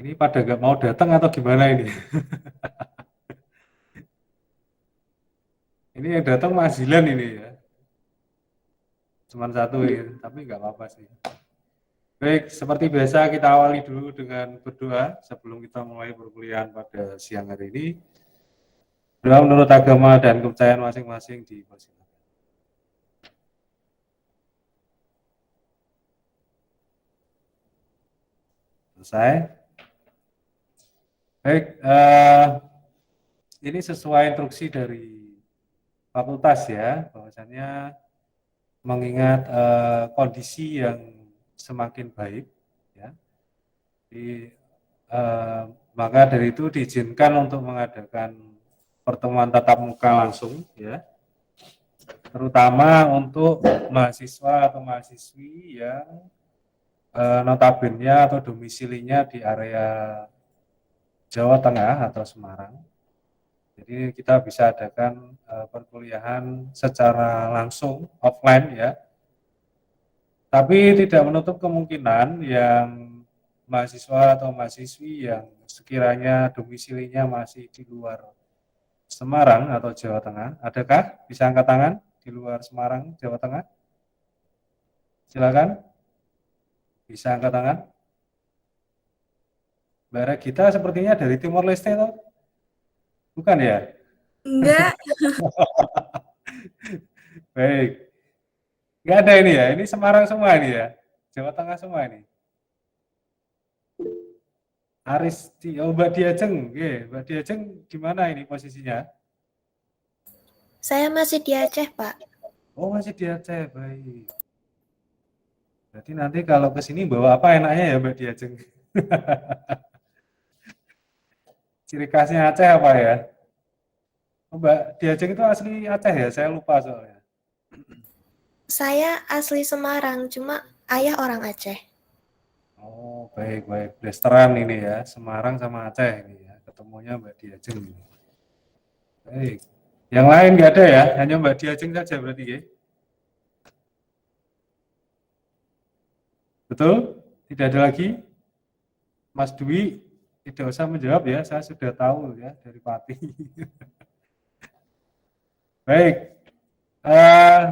Ini pada nggak mau datang atau gimana ini? Ini yang datang Mas Zilan ini ya. Cuman satu ya, tapi nggak apa-apa sih. Baik, seperti biasa kita awali dulu dengan berdoa sebelum kita mulai perkuliahan pada siang hari ini. Doa menurut agama dan kepercayaan masing-masing dipersilakan. Selesai. Baik, ini sesuai instruksi dari fakultas ya, bahwasannya mengingat kondisi yang semakin baik, ya. Jadi, maka dari itu diizinkan untuk mengadakan pertemuan tatap muka langsung, ya, terutama untuk mahasiswa atau mahasiswi yang notabene atau domisilinya di area Jawa Tengah atau Semarang. Jadi kita bisa adakan perkuliahan secara langsung offline ya. Tapi tidak menutup kemungkinan yang mahasiswa atau mahasiswi yang sekiranya domisilinya masih di luar Semarang atau Jawa Tengah. Adakah? Bisa angkat tangan di luar Semarang, Jawa Tengah? Silakan. Bisa angkat tangan. Mbak kita sepertinya dari Timor Leste atau? Bukan ya? Enggak, Baik. Nggak ada ini ya, ini Semarang semua ini ya, Jawa Tengah semua ini. Oh Mbak Diajeng, Mbak Diajeng di mana ini posisinya? saya masih di Aceh, Pak. Oh masih di Aceh, baik. Berarti nanti kalau ke sini bawa apa enaknya ya Mbak Diajeng? Ciri khasnya Aceh apa ya? Oh, Mbak Diajeng itu asli Aceh ya, saya lupa soalnya. Saya asli Semarang, cuma ayah orang Aceh. Oh baik baik, blasteran ini ya, Semarang sama Aceh ini ya, ketemunya Mbak Diajeng. Baik. Yang lain nggak ada ya, hanya Mbak Diajeng saja berarti ya. Betul? Tidak ada lagi? Mas Dwi tidak usah menjawab ya, saya sudah tahu ya dari Pati. Baik, eh,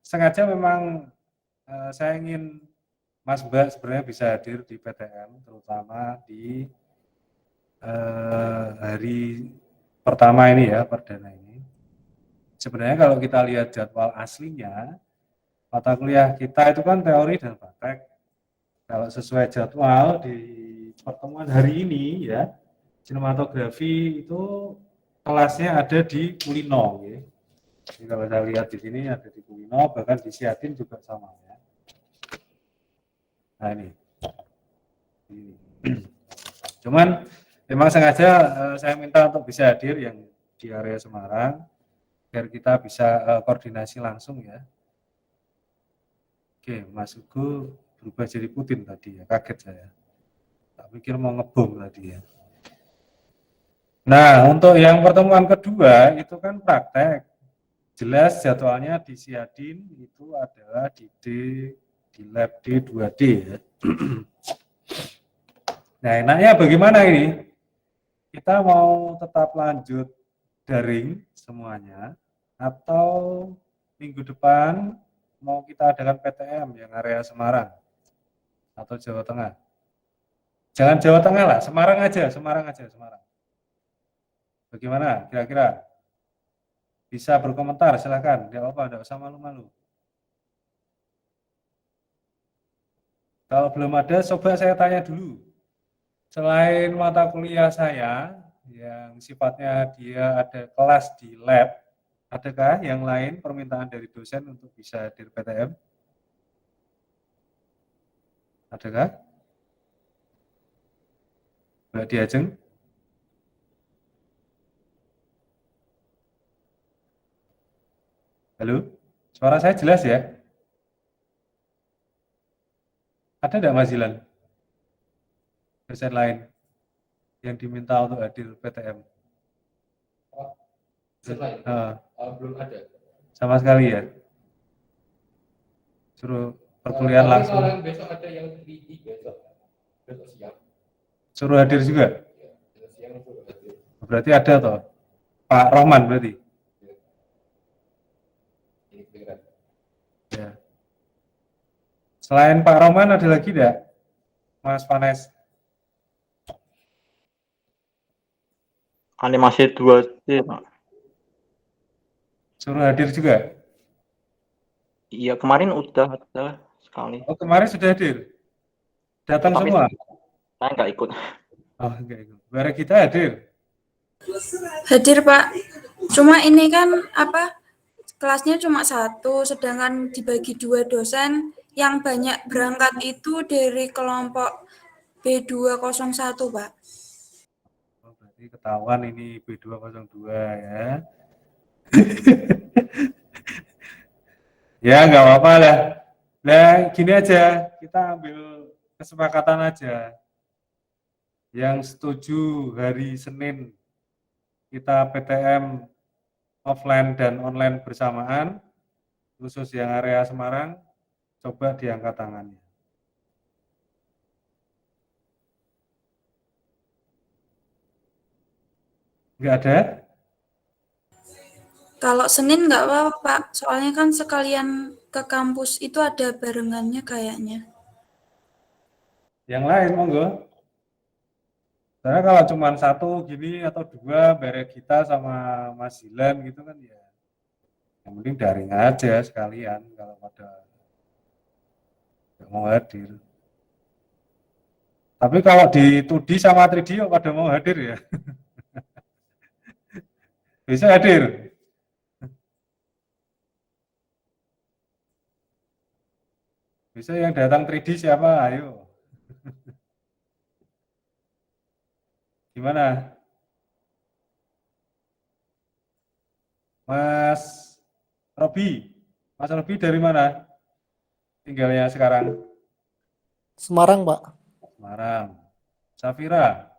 sengaja memang saya ingin Mas Mbak sebenarnya bisa hadir di PTM, terutama di hari pertama ini ya, perdana ini. Sebenarnya kalau kita lihat jadwal aslinya, mata kuliah kita itu kan teori dan praktek. Kalau sesuai jadwal di pertemuan hari ini ya, sinematografi itu kelasnya ada di Kulino. Ya. Jadi kalau saya lihat di sini ada di Kulino, bahkan di Siatin juga sama ya. Nah ini. Cuman memang sengaja saya minta untuk bisa hadir yang di area Semarang, biar kita bisa koordinasi langsung ya. Oke, Mas Ugo berubah jadi Putin tadi ya, kaget saya. Tak pikir mau ngebom tadi ya. Nah, untuk yang pertemuan kedua itu kan praktek. Jelas jadwalnya di Siadin itu adalah di lab D2D ya. Nah, enaknya bagaimana ini? Kita mau tetap lanjut daring semuanya atau minggu depan mau kita adakan PTM yang area Semarang atau Jawa Tengah? Jangan Jawa Tengah lah, Semarang aja, Semarang aja, Semarang. Bagaimana kira-kira? Bisa berkomentar, silahkan. Tidak apa-apa, tidak usah malu-malu. Kalau belum ada, coba saya tanya dulu. Selain mata kuliah saya, yang sifatnya dia ada kelas di lab, adakah yang lain permintaan dari dosen untuk bisa hadir PTM? Adakah? Mbak Diajeng? Halo? Suara saya jelas ya? Ada tidak Mas Zilan? Dosen lain yang diminta untuk hadir PTM? Dosen lain? Belum ada. Sama sekali ya? Suruh perkuliahan langsung. Kalau yang besok ada yang di besok siang. Suruh hadir juga? Berarti ada toh? Pak Roman berarti? Ya. Selain Pak Roman ada lagi tidak? Mas Vanes? Animasi 2D, Pak. Suruh hadir juga? Iya, kemarin udah ada sekali. Oh, kemarin sudah hadir? Datang Tapi semua? saya nggak ikut. Oh, enggak ikut. Bara kita hadir? Hadir Pak, cuma ini kan apa kelasnya cuma satu, sedangkan dibagi 2 dosen, yang banyak berangkat itu dari kelompok B201 Pak. Oh, berarti ketahuan ini B202 ya. Ya nggak apa-apa lah. Nah gini aja, kita ambil kesepakatan aja. Yang setuju hari Senin kita PTM offline dan online bersamaan, khusus yang area Semarang, coba diangkat tangannya. Nggak ada? Kalau Senin nggak apa-apa Pak, soalnya kan sekalian ke kampus itu ada barengannya kayaknya. Yang lain monggo. Karena kalau cuma satu gini atau dua, bareng kita sama Mas Zilan gitu kan ya, yang penting daring aja sekalian kalau pada nggak mau hadir. Tapi kalau di 2D sama 3D yuk pada mau hadir ya. Bisa hadir. Bisa yang datang 3D siapa? Ayo. Gimana? Mas Robi. Mas Robi dari mana? Tinggalnya sekarang? Semarang, Pak. Semarang. Safira.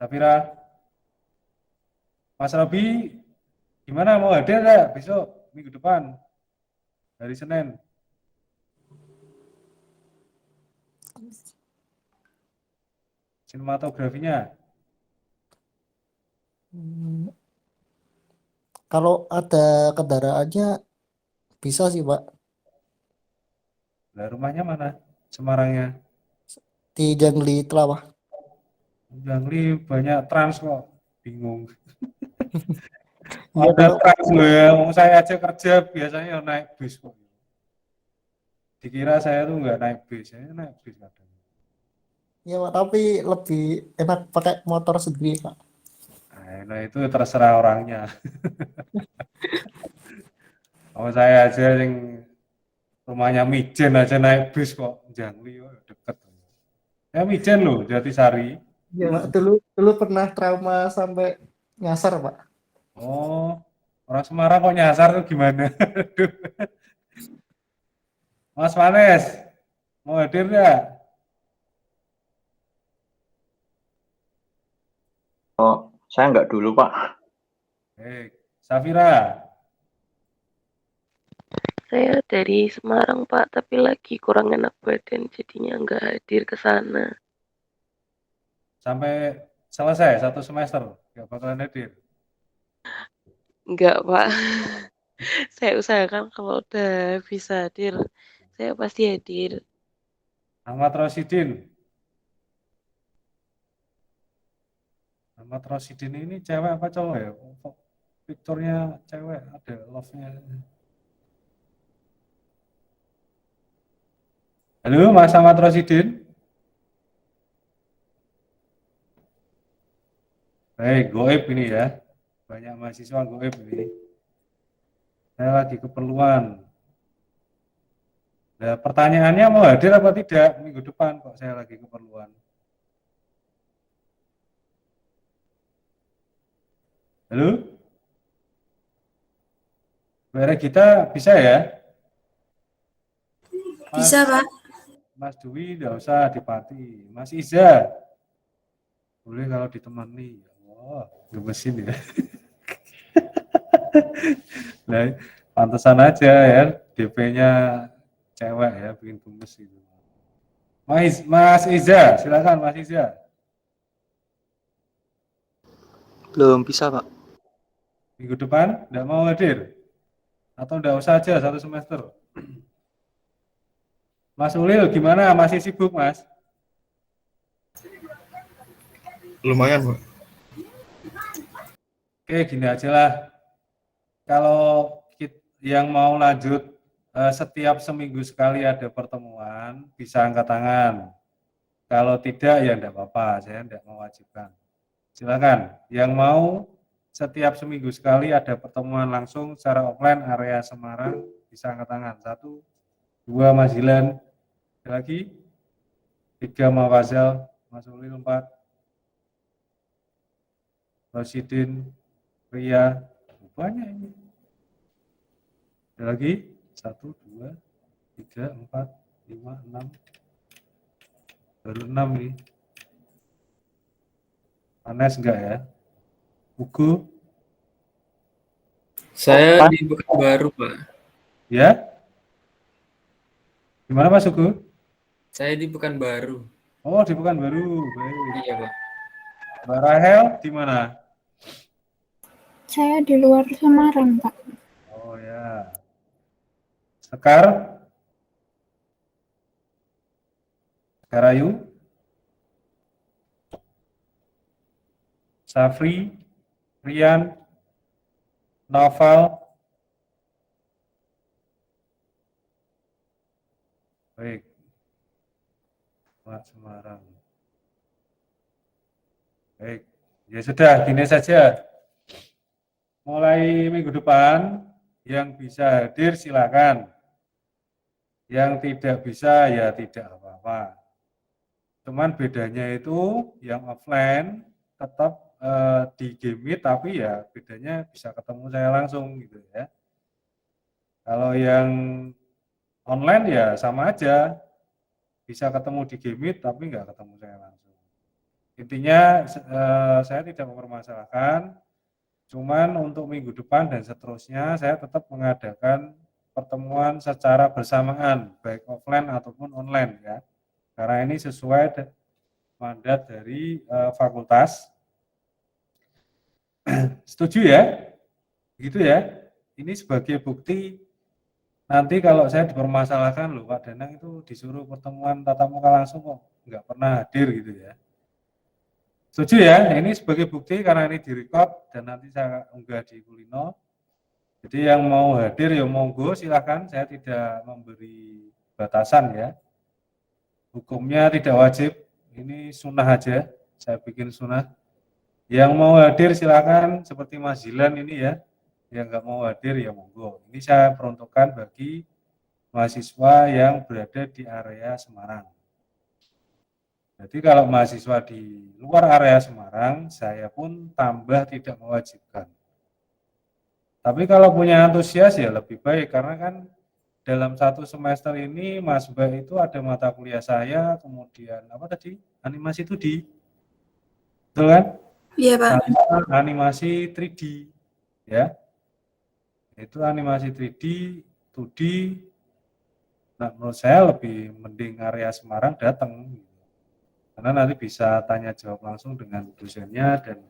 Safira. Mas Robi gimana mau hadir nggak besok minggu depan? Hari Senin. Sinematografinya. Kalau ada kendaraannya bisa sih, Pak. Lah rumahnya mana? Semarangnya. Di Jangli Telawah. Jangli banyak trans kok. Bingung. Iya, Ada kalau trans loh ya. Mau saya aja kerja biasanya naik bis kok. Dikira saya tuh nggak naik bis, saya naik bis kadang. ya, Pak, tapi lebih enak pakai motor sendiri, Pak. Nah itu terserah orangnya. Kalau saya aja yang rumahnya Mijen aja naik bis kok, Jangli deket. Ya Mijen loh, Jatisari. Iya, Pak. Dulu pernah trauma sampai nyasar, Pak. Oh, orang Semarang kok nyasar tuh gimana? Aduh. Mas Vanes, mau hadir nggak? Oh, saya nggak dulu, Pak. Safira, Saya dari Semarang, Pak, tapi lagi kurang enak badan, jadinya nggak hadir ke sana. sampai selesai satu semester, nggak bakalan hadir. Nggak, Pak. Saya usahakan kalau udah bisa hadir, saya pasti hadir. Ahmad Rosidin. Ahmad Rosidin ini cewek apa cowok ya? Kok picture-nya cewek, ada love-nya. Halo Mas Ahmad Rosidin. Baik, goib ini ya. Banyak mahasiswa goib ini. Saya lagi keperluan. Nah, pertanyaannya mau hadir apa tidak minggu depan kok saya lagi keperluan. Halo? Bareng kita bisa ya? Bisa Pak. Mas Dwi nggak usah dipati. Mas Iza, boleh kalau ditemani. Wah, gemesin ya. Nah, pantesan aja ya, DP-nya cewek ya, bikin gemes gitu. Mas Iza, silakan Mas Iza. Belum bisa, Pak. Minggu depan enggak mau hadir? Atau enggak usah aja 1 semester? Mas Ulil gimana? Masih sibuk, Mas? Lumayan, Pak. Oke, gini aja lah. Kalau yang mau lanjut setiap seminggu sekali ada pertemuan, bisa angkat tangan. Kalau tidak, ya enggak apa-apa, saya enggak mewajibkan. Silakan, yang mau setiap seminggu sekali ada pertemuan langsung secara offline area Semarang, bisa angkat tangan. 1, 2, Mas Hilan. Lagi 3, Mas Fazel, Mas Ulil 4, Rosidin, Ria, banyak ini. Ada lagi 1, 2, 3, 4, 5, 6, baru 6 nih. Anes enggak ya? Ugu? Saya di Pekanbaru, Pak. Ya? Gimana Mas Ugu? Saya di Pekanbaru. Oh, di Pekanbaru. Baik. Iya, Pak. Mbak Rahel di mana? Saya di luar Semarang, Pak. Oh ya. Sekar? Sekarayu? Safri? Rian? Novel? Baik. Pak Semarang. Baik. Ya sudah, gini saja. Mulai minggu depan, yang bisa hadir silakan. Yang tidak bisa ya tidak apa-apa. Cuman bedanya itu yang offline tetap di Game Meet, tapi ya bedanya bisa ketemu saya langsung gitu ya. Kalau yang online ya sama aja, bisa ketemu di Game Meet tapi nggak ketemu saya langsung. Intinya saya tidak mempermasalahkan, cuman untuk minggu depan dan seterusnya saya tetap mengadakan pertemuan secara bersamaan, baik offline ataupun online ya. Karena ini sesuai mandat dari fakultas. Setuju ya? Gitu ya? Ini sebagai bukti nanti kalau saya dipermasalahkan loh Pak Danang itu disuruh pertemuan tatap muka langsung kok nggak pernah hadir gitu ya. Setuju ya? Ini sebagai bukti karena ini direkod dan nanti saya unggah di Kulino. Jadi yang mau hadir ya monggo silakan, saya tidak memberi batasan ya. Hukumnya tidak wajib, ini sunnah aja, saya bikin sunnah. Yang mau hadir silakan seperti Mas Zilan ini ya, yang nggak mau hadir ya monggo. Ini saya peruntukkan bagi mahasiswa yang berada di area Semarang. Jadi kalau mahasiswa di luar area Semarang, saya pun tambah tidak mewajibkan. Tapi kalau punya antusias ya lebih baik, karena kan dalam 1 semester ini Mas Mbak itu ada mata kuliah saya, kemudian apa tadi? Animasi 2D. Betul kan? Iya, Pak. Animasi 3D. Ya. Itu animasi 3D, 2D. Nah, menurut saya lebih mending area Semarang datang. Karena nanti bisa tanya jawab langsung dengan dosennya dan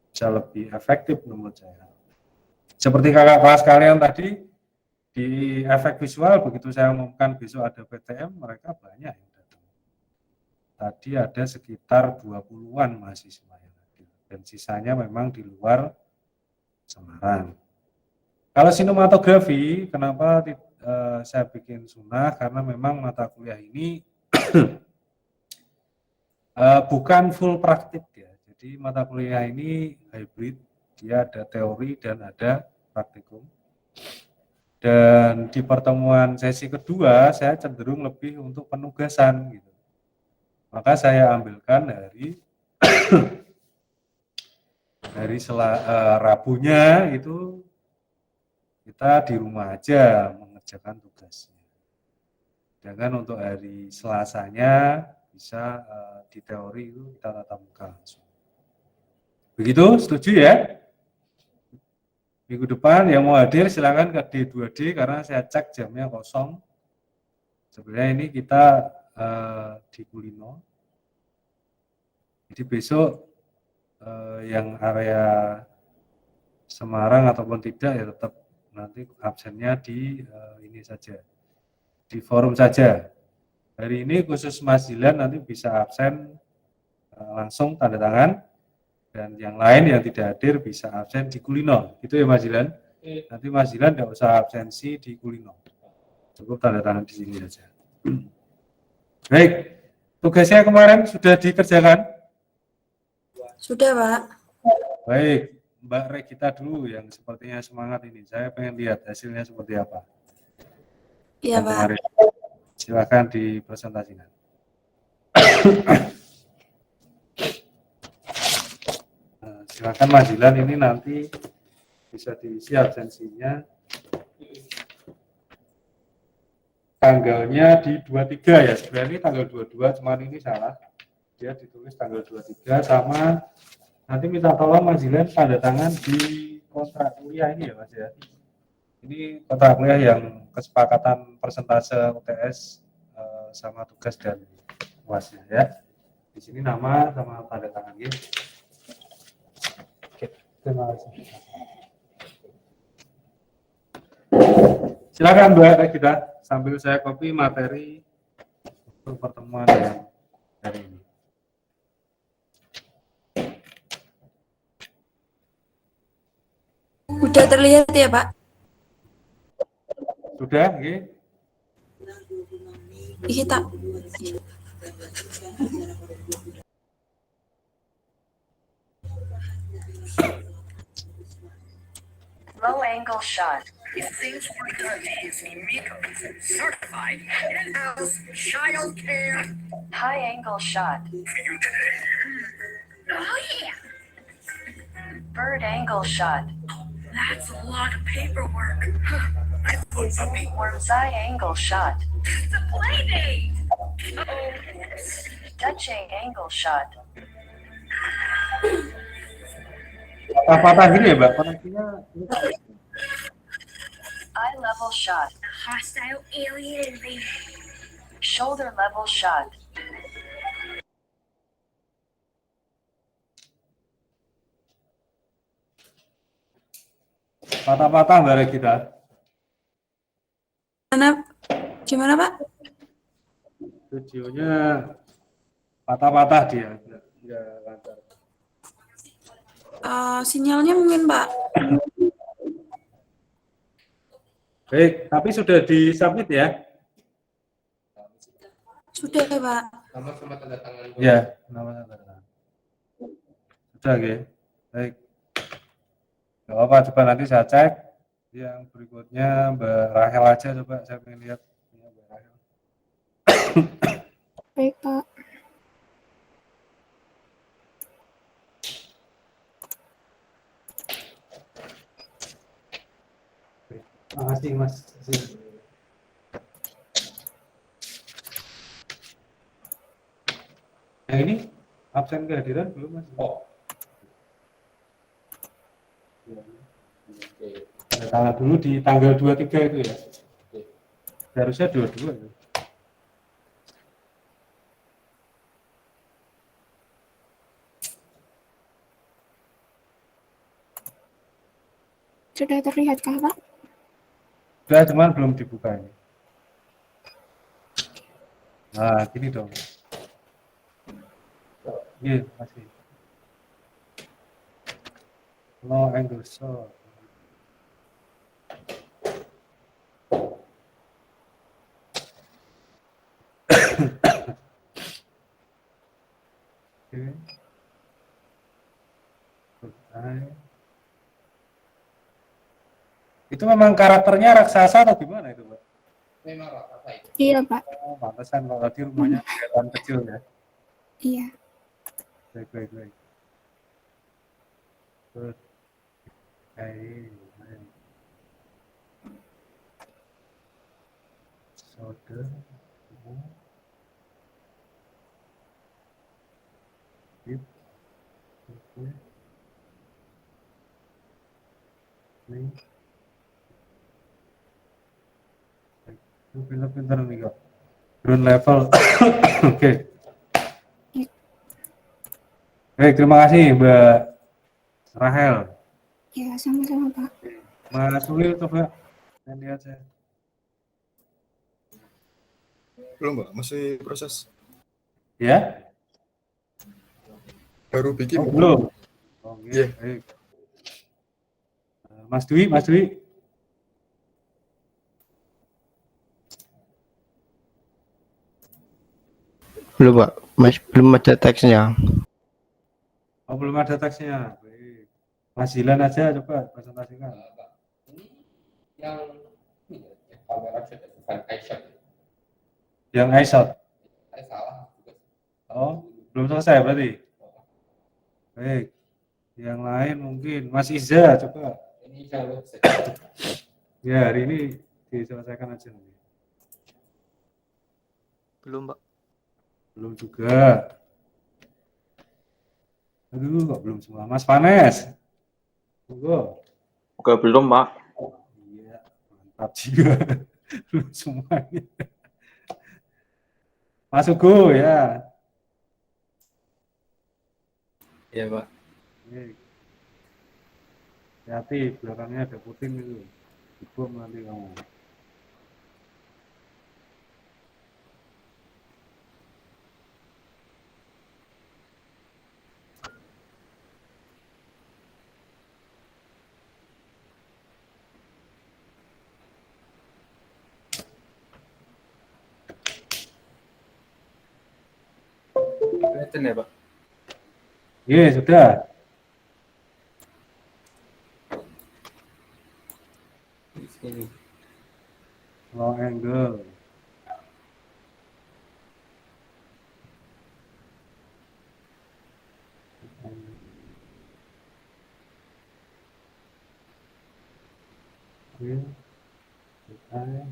bisa lebih efektif menurut saya. Seperti kakak kelas kalian tadi, di efek visual begitu saya umumkan besok ada PTM, mereka banyak yang datang. Tadi ada sekitar 20-an mahasiswa yang hadir dan sisanya memang di luar Semarang. Kalau sinematografi, kenapa saya bikin sunnah? Karena memang mata kuliah ini bukan full praktik ya. Jadi mata kuliah ini hybrid, dia ada teori dan ada praktikum. Dan di pertemuan sesi kedua saya cenderung lebih untuk penugasan gitu. Maka saya ambilkan dari Rabunya itu kita di rumah aja mengerjakan tugasnya. Sedangkan untuk hari Selasanya bisa di teori itu kita tatap muka langsung. Begitu, setuju ya? Minggu depan yang mau hadir silakan ke D2D karena saya cek jamnya kosong. Sebenarnya ini kita di Kulino. Jadi besok yang area Semarang ataupun tidak ya tetap nanti absennya di ini saja, di forum saja. Hari ini khusus Mas Dilan nanti bisa absen langsung tanda tangan, dan yang lain yang tidak hadir bisa absen di Kulino. Gitu ya Mas Dilan? Nanti Mas Dilan tidak usah absensi di Kulino. Cukup tanda tangan di sini saja. Baik, tugasnya kemarin sudah dikerjakan? Sudah, Pak. Baik, Mbak Regita dulu yang sepertinya semangat ini. Saya pengen lihat hasilnya seperti apa. Iya, Yang Pak. kemarin. Silakan dipresentasikan. Silakan Mas Dilan, ini nanti bisa diisi absensinya. Tanggalnya di 23 ya, sebenarnya tanggal 22, cuman ini salah. Dia ditulis tanggal 23, sama nanti minta tolong Mas Dilan tanda tangan di kontrak kuliah ini ya Mas ya. Ini kontrak kuliah yang kesepakatan persentase UTS sama tugas dan UASnya ya. Di sini nama sama tanda tangan ya. Oke, terima kasih. Silakan Mbak Regita, sambil saya copy materi untuk pertemuan yang hari ini. Udah terlihat ya, Pak? Sudah, oke. Kita. Low angle shot. If things were good, his makeup is certified in-house child care. High angle shot. For you today. Oh yeah. Bird angle shot. That's a lot of paperwork. I put a Worm's eye angle shot. It's a play date. Dutch angle shot. Patah-patah gini ya Mbak, koneksinya. Eye level shot. Hostile alien invasion. Shoulder level shot. Patah-patah Mbak Regita. Gimana, Pak? Videonya patah-patah dia, nggak lancar. Sinyalnya mungkin, Pak. Baik, tapi sudah di-submit ya? Sudah, Pak. Nama sama tanda tangan. Ya, nama tanda tangan. Sudah, oke. Baik. Gak apa-apa, coba nanti saya cek. Yang berikutnya Mbak Rahel aja, coba saya pengen lihat. Mbak Rahel. Baik, Pak. Terima kasih, Mas. Yang ini absen kehadiran belum, Mas? Oh. Tanggal dulu di tanggal 23 itu ya. Harusnya 22 ya. Sudah terlihat kah, Pak? Sudah, cuman belum dibuka ini. Nah, gini dong. Iya, masih. Low angle shot. Oke. Itu memang karakternya raksasa atau gimana itu, Pak? Memang raksasa itu. Iya, Pak. Oh, pantesan kalau tadi rumahnya kelihatan kecil ya. Iya. Baik, baik, baik. Good. Baik, baik. Solder. Oke. Ini. Pintar-pintar nih kok. Ground level. Oke. Baik, terima kasih Mbak Rahel. Ya, sama-sama Pak. Mas Ulil coba saya lihat saya. Belum, Pak. Masih proses. Ya? Baru bikin. Oh, belum. Oke, Iya. baik. Mas Dwi. Belum, Pak. Belum ada teksnya. Oh, belum ada teksnya. Baik. Mas Zilan aja coba presentasikan. Pak. Ini yang ini ya, kamera shot ya, bukan iShot. Yang iShot. Saya salah. Oh, belum selesai berarti. Baik. Yang lain mungkin Mas Iza coba. Ini kalau bisa. Ya, hari ini diselesaikan aja nanti. Belum, Pak. Belum juga. Aduh, kok belum semua. Mas Panes. Monggo. Oke, belum, Pak. Iya, mantap juga. Belum semuanya. Mas Ugo ya. Iya, Pak. Baik. Hati-hati, belakangnya ada puting itu. Dibom nanti kamu. Kelihatan ya, Pak? Iya, sudah. Di sini. Long angle. Oke. Selesai.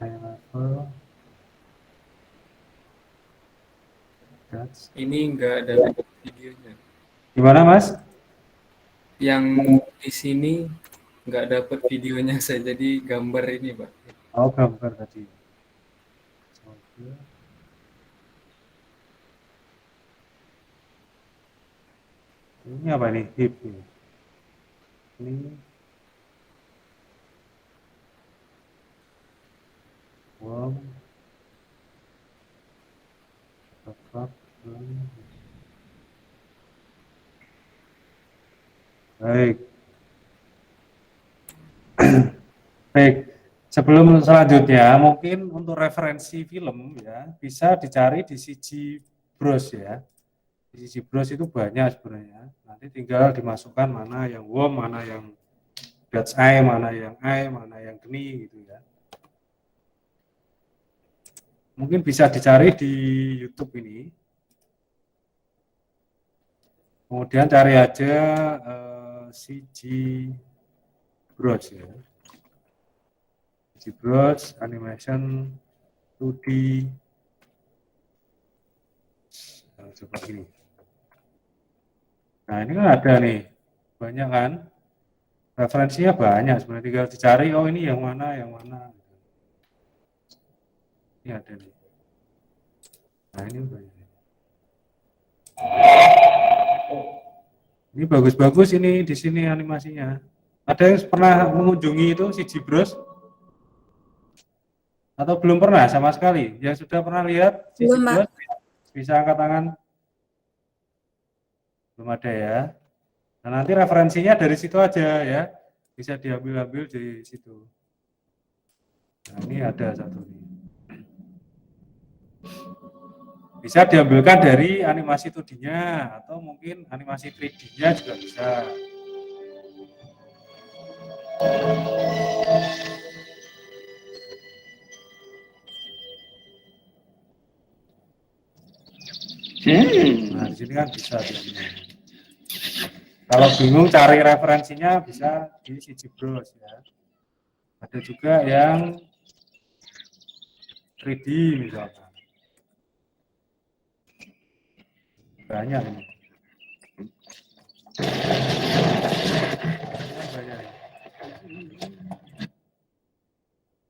High level. Ini nggak ada videonya. Gimana, Mas? Yang di sini nggak dapat videonya, saya jadi gambar ini, Pak. Oh, gambar tadi. Oke. Ini apa ini? Hip ini. Ini worm. Tetap. Baik. Baik. Sebelum selanjutnya, mungkin untuk referensi film ya bisa dicari di CG Bros ya. Di CG Bros itu banyak sebenarnya. Nanti tinggal dimasukkan mana yang worm, mana yang God's eye, mana yang geni gitu ya. Mungkin bisa dicari di YouTube ini. Kemudian cari aja CG Bros ya. CG Bros animation 2D. Coba ini. Nah, ini kan ada nih. Banyak kan? Referensinya banyak sebenarnya, tinggal dicari oh ini yang mana. Ini ada nih. Nah, ini banyak. Ini bagus-bagus ini di sini animasinya. Ada yang pernah mengunjungi itu CG Bros? Atau belum pernah sama sekali? Yang sudah pernah lihat CG Bros? Bisa angkat tangan? Belum ada ya. Nah, nanti referensinya dari situ aja ya. Bisa diambil-ambil di situ. Nah, ini ada satu nih. Bisa diambilkan dari animasi 2D-nya atau mungkin animasi 3D-nya juga bisa. Nah, di sini kan bisa diambil. Kalau bingung cari referensinya bisa di CG Bros ya. Ada juga yang 3D misalkan. Banyak ini. Banyak ini.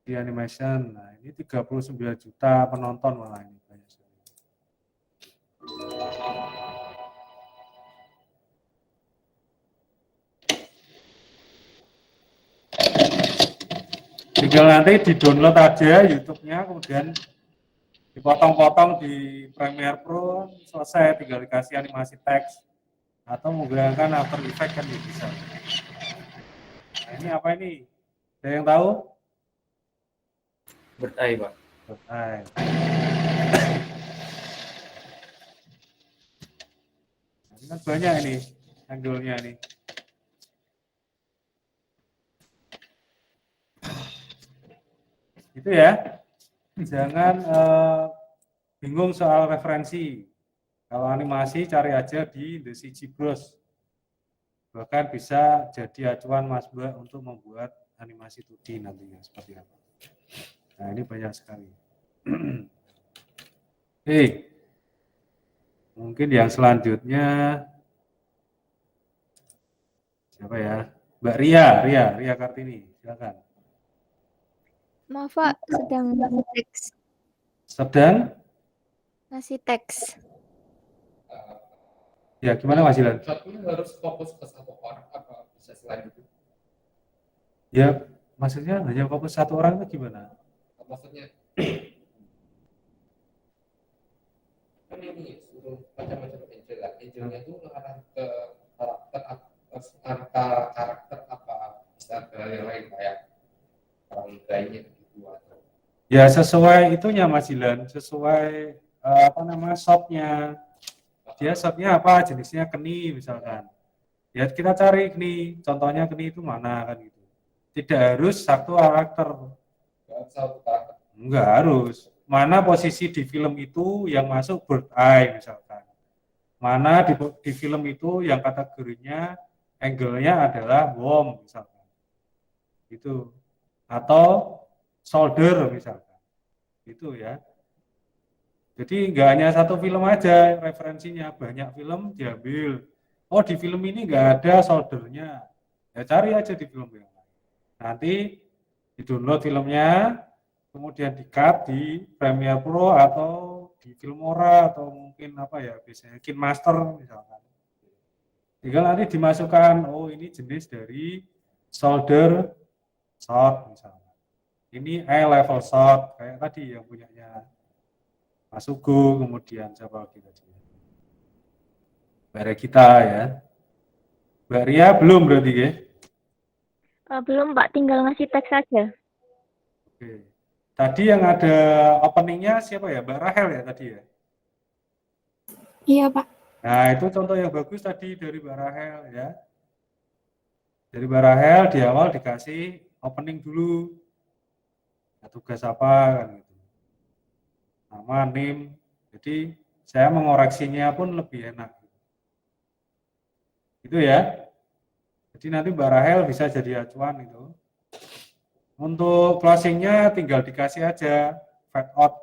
di animation. Nah, ini 39 juta penonton malah ini banyak sekali. Tinggal nanti di-download aja YouTube-nya, kemudian dipotong-potong di Premiere Pro, selesai, tinggal dikasih animasi teks atau menggunakan After Effects kan bisa. Nah, ini apa ini? Ada yang tahu? Bird eye, Pak. Bird eye. Nah, ini kan banyak ini angle-nya nih. Itu ya. Jangan bingung soal referensi. Kalau animasi cari aja di The CG Bros. Bahkan bisa jadi acuan Mas Mbak untuk membuat animasi 2D nantinya seperti apa. Nah, ini banyak sekali. Mungkin yang selanjutnya siapa ya? Mbak Ria Kartini, silakan. Maaf Pak, sedang ngasih teks. Sedang? Ngasih teks. Ya, gimana Mas Ilan? Shotnya harus fokus ke satu orang apa bisa selain itu? Ya, maksudnya hanya fokus satu orang itu gimana? Maksudnya kan ini suruh macam-macam angel lah. Angelnya itu mengarah ke karakter apa bisa ke yang lain kayak orang lainnya gitu atau ya sesuai itunya Mas Ilan, sesuai shotnya. Dia shotnya apa, jenisnya keni misalkan. Ya kita cari keni, contohnya keni itu mana kan gitu. Tidak harus satu karakter. Enggak harus. Mana posisi di film itu yang masuk bird eye misalkan. Mana di film itu yang kategorinya angle-nya adalah worm misalkan. Itu. Atau shoulder misalkan. Itu ya. Jadi nggak hanya satu film aja referensinya, banyak film diambil. Oh di film ini nggak ada soldernya, ya cari aja di film yang lain. Nanti di-download filmnya, kemudian di-cut di Premiere Pro atau di Filmora atau mungkin apa ya biasanya KineMaster misalkan. Tinggal nanti dimasukkan, oh ini jenis dari solder shot misalnya. Ini eye level shot kayak tadi yang punyanya Mas Ugo, kemudian siapa lagi tadi? Mbak Regita ya. Mbak Ria belum berarti ya? Belum Pak, tinggal ngasih teks saja. Oke. Tadi yang ada openingnya siapa ya? Mbak Rahel ya tadi ya? Iya Pak. Nah itu contoh yang bagus tadi dari Mbak Rahel ya. Dari Mbak Rahel di awal dikasih opening dulu. Ya, tugas apa kan gitu. Nama, name, jadi saya mengoreksinya pun lebih enak. Itu ya. Jadi nanti Mbak Rahel bisa jadi acuan itu. Untuk closingnya tinggal dikasih aja fade out.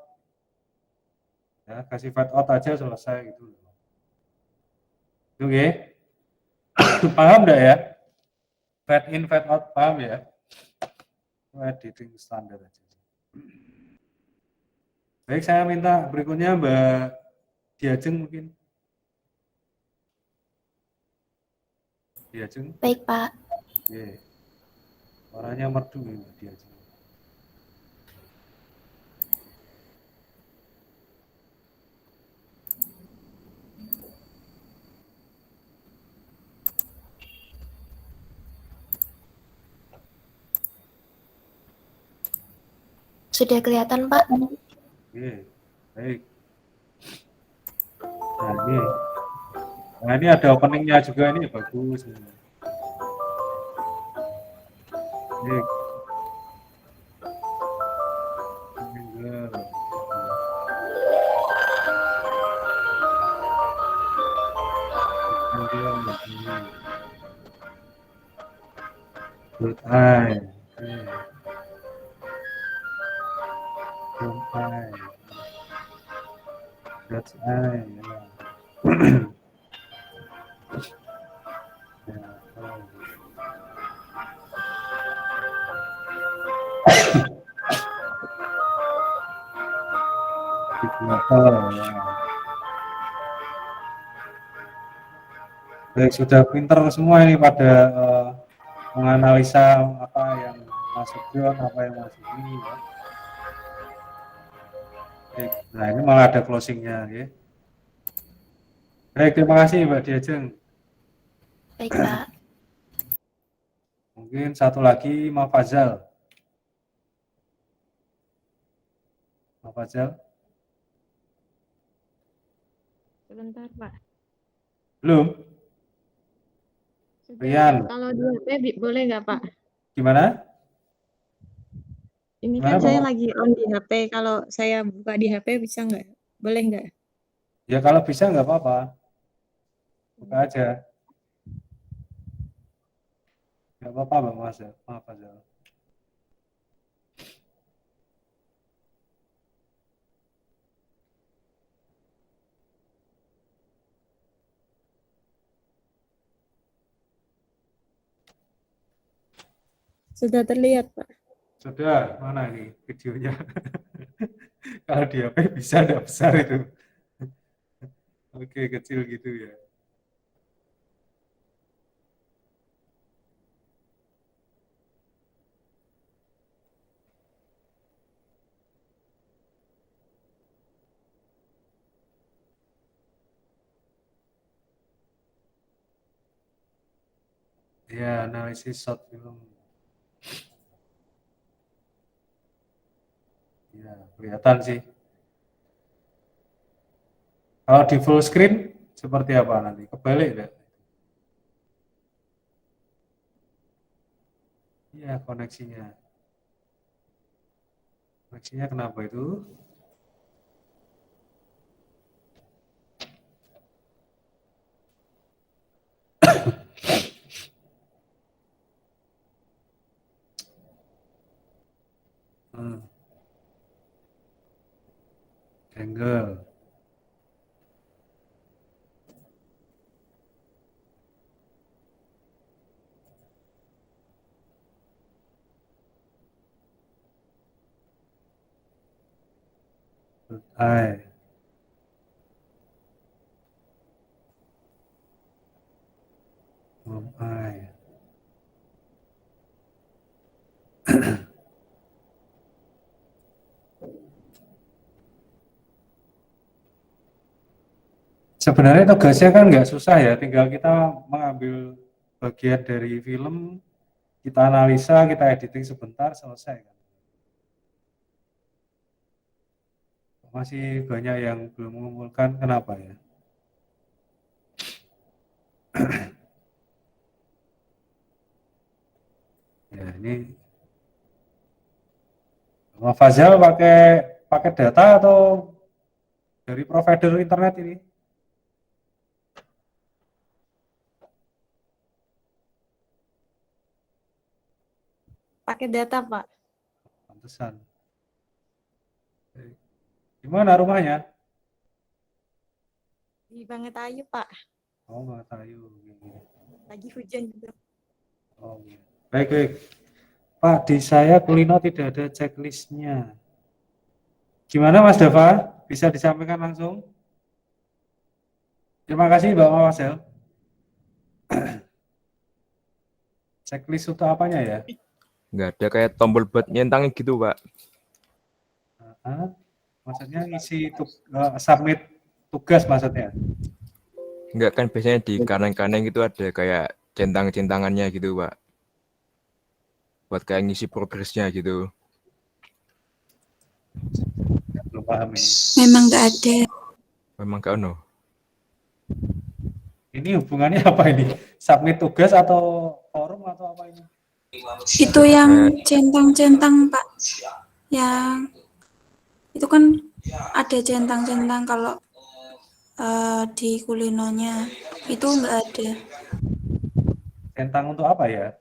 Ya, kasih fade out aja selesai gitu. Itu ya. Paham enggak ya? Fade in, fade out, paham ya? Editing standar aja. Baik, saya minta berikutnya Mbak Diajeng mungkin. Diajeng. Baik, Pak. Oke. Suaranya merdu nih Mbak Diajeng. Sudah kelihatan, Pak? Oke, baik. Nah ini ada openingnya juga, ini bagus. Baik. Bird eye. That's eye. Betul, ya. Baik, sudah pinter semua ini pada menganalisa apa yang masuk down, apa yang masuk ini ya. Baik, nah ini malah ada closingnya ya. Baik, terima kasih Mbak Diajeng. Baik, Pak. Mungkin satu lagi Mas Fazal. Mas Fazal. Sebentar, Pak. Belum? Rian. Kalau di HP boleh nggak, Pak? Gimana? Ini Gimana, kan saya Bapak? lagi on di HP. Kalau saya buka di HP bisa nggak? Boleh nggak? Ya kalau bisa nggak apa-apa. Buka aja. Nggak apa-apa Bang Fazal. Maaf Fazal. Sudah terlihat, Pak. Sudah, mana ini videonya? Kalau di HP bisa nggak besar itu? Oke, kecil gitu ya. Ya, analisis short film. Ya, kelihatan sih. Kalau di full screen seperti apa nanti? Kebalik nggak? Iya, koneksinya. Koneksinya kenapa itu? Angle. Eye. Eye. Sebenarnya tugasnya kan nggak susah ya, tinggal kita mengambil bagian dari film, kita analisa, kita editing sebentar, selesai kan. Masih banyak yang belum mengumpulkan, kenapa ya? Ya ini Mas Fazal pakai data atau dari provider internet ini? Pakai data, Pak. Pantesan. Gimana rumahnya? Di Bangetayu, Pak. Oh, Bangetayu. Lagi hujan juga. Oh, iya. Baik, baik. Pak, di saya kulino tidak ada checklistnya. Gimana Mas Dava? Bisa disampaikan langsung? Terima kasih Mbak Mawasel. Checklist untuk apanya ya? Nggak ada kayak tombol buat nyentangin gitu, Pak. Maksudnya isi submit tugas maksudnya? Nggak, kan biasanya di kanan-kanan gitu ada kayak centang-centangannya gitu, Pak. Buat kayak ngisi progresnya gitu. Belum paham ini. Memang nggak ada. Memang nggak ono. Ini hubungannya apa ini? Submit tugas atau forum atau apa ini? Itu yang centang-centang, Pak. Yang itu kan ada centang-centang kalau di kulinonya itu nggak ada. Centang untuk apa ya?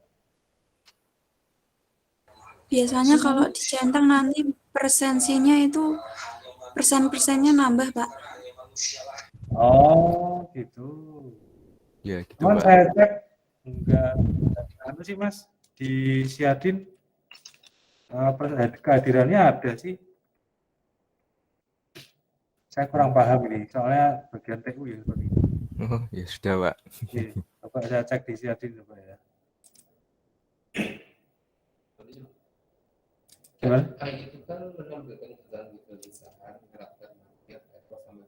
Biasanya kalau dicentang nanti persensinya itu persen-persennya nambah, Pak. Oh, gitu. Ya, gitu, Cuman Pak. saya cek enggak anu sih Mas, di Siadin kehadirannya ada sih. Saya kurang paham ini, soalnya bagian TU ya seperti itu. Oh, ya sudah, Pak. Oke, coba saya cek di Siadin coba ya. Gimana? AI itu kan menampilkan kegelisahan, karakter market, atau sama.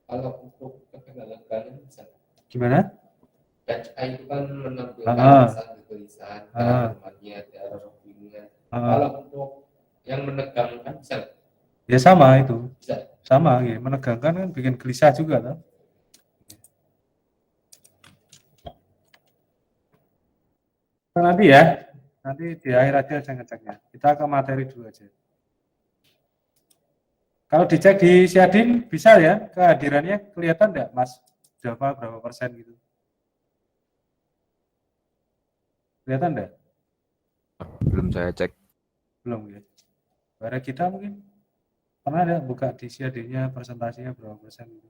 Kalau untuk kegagalan bisa. Gimana? AI itu kan menampilkan kegelisahan, karakter market, error bingungan. Kalau untuk yang menegangkan bisa. Ya sama itu. Bisa. Sama, ya. Menegangkan kan bikin gelisah juga kan. Nanti ya, nanti di akhir aja saya ngeceknya. Kita ke materi dulu aja. Kalau dicek di Siadin bisa ya, kehadirannya kelihatan enggak Mas Java berapa persen gitu? Kelihatan enggak? Belum saya cek. Belum ya. Barang kita mungkin pernah ada buka di Siadinnya presentasinya berapa persen gitu?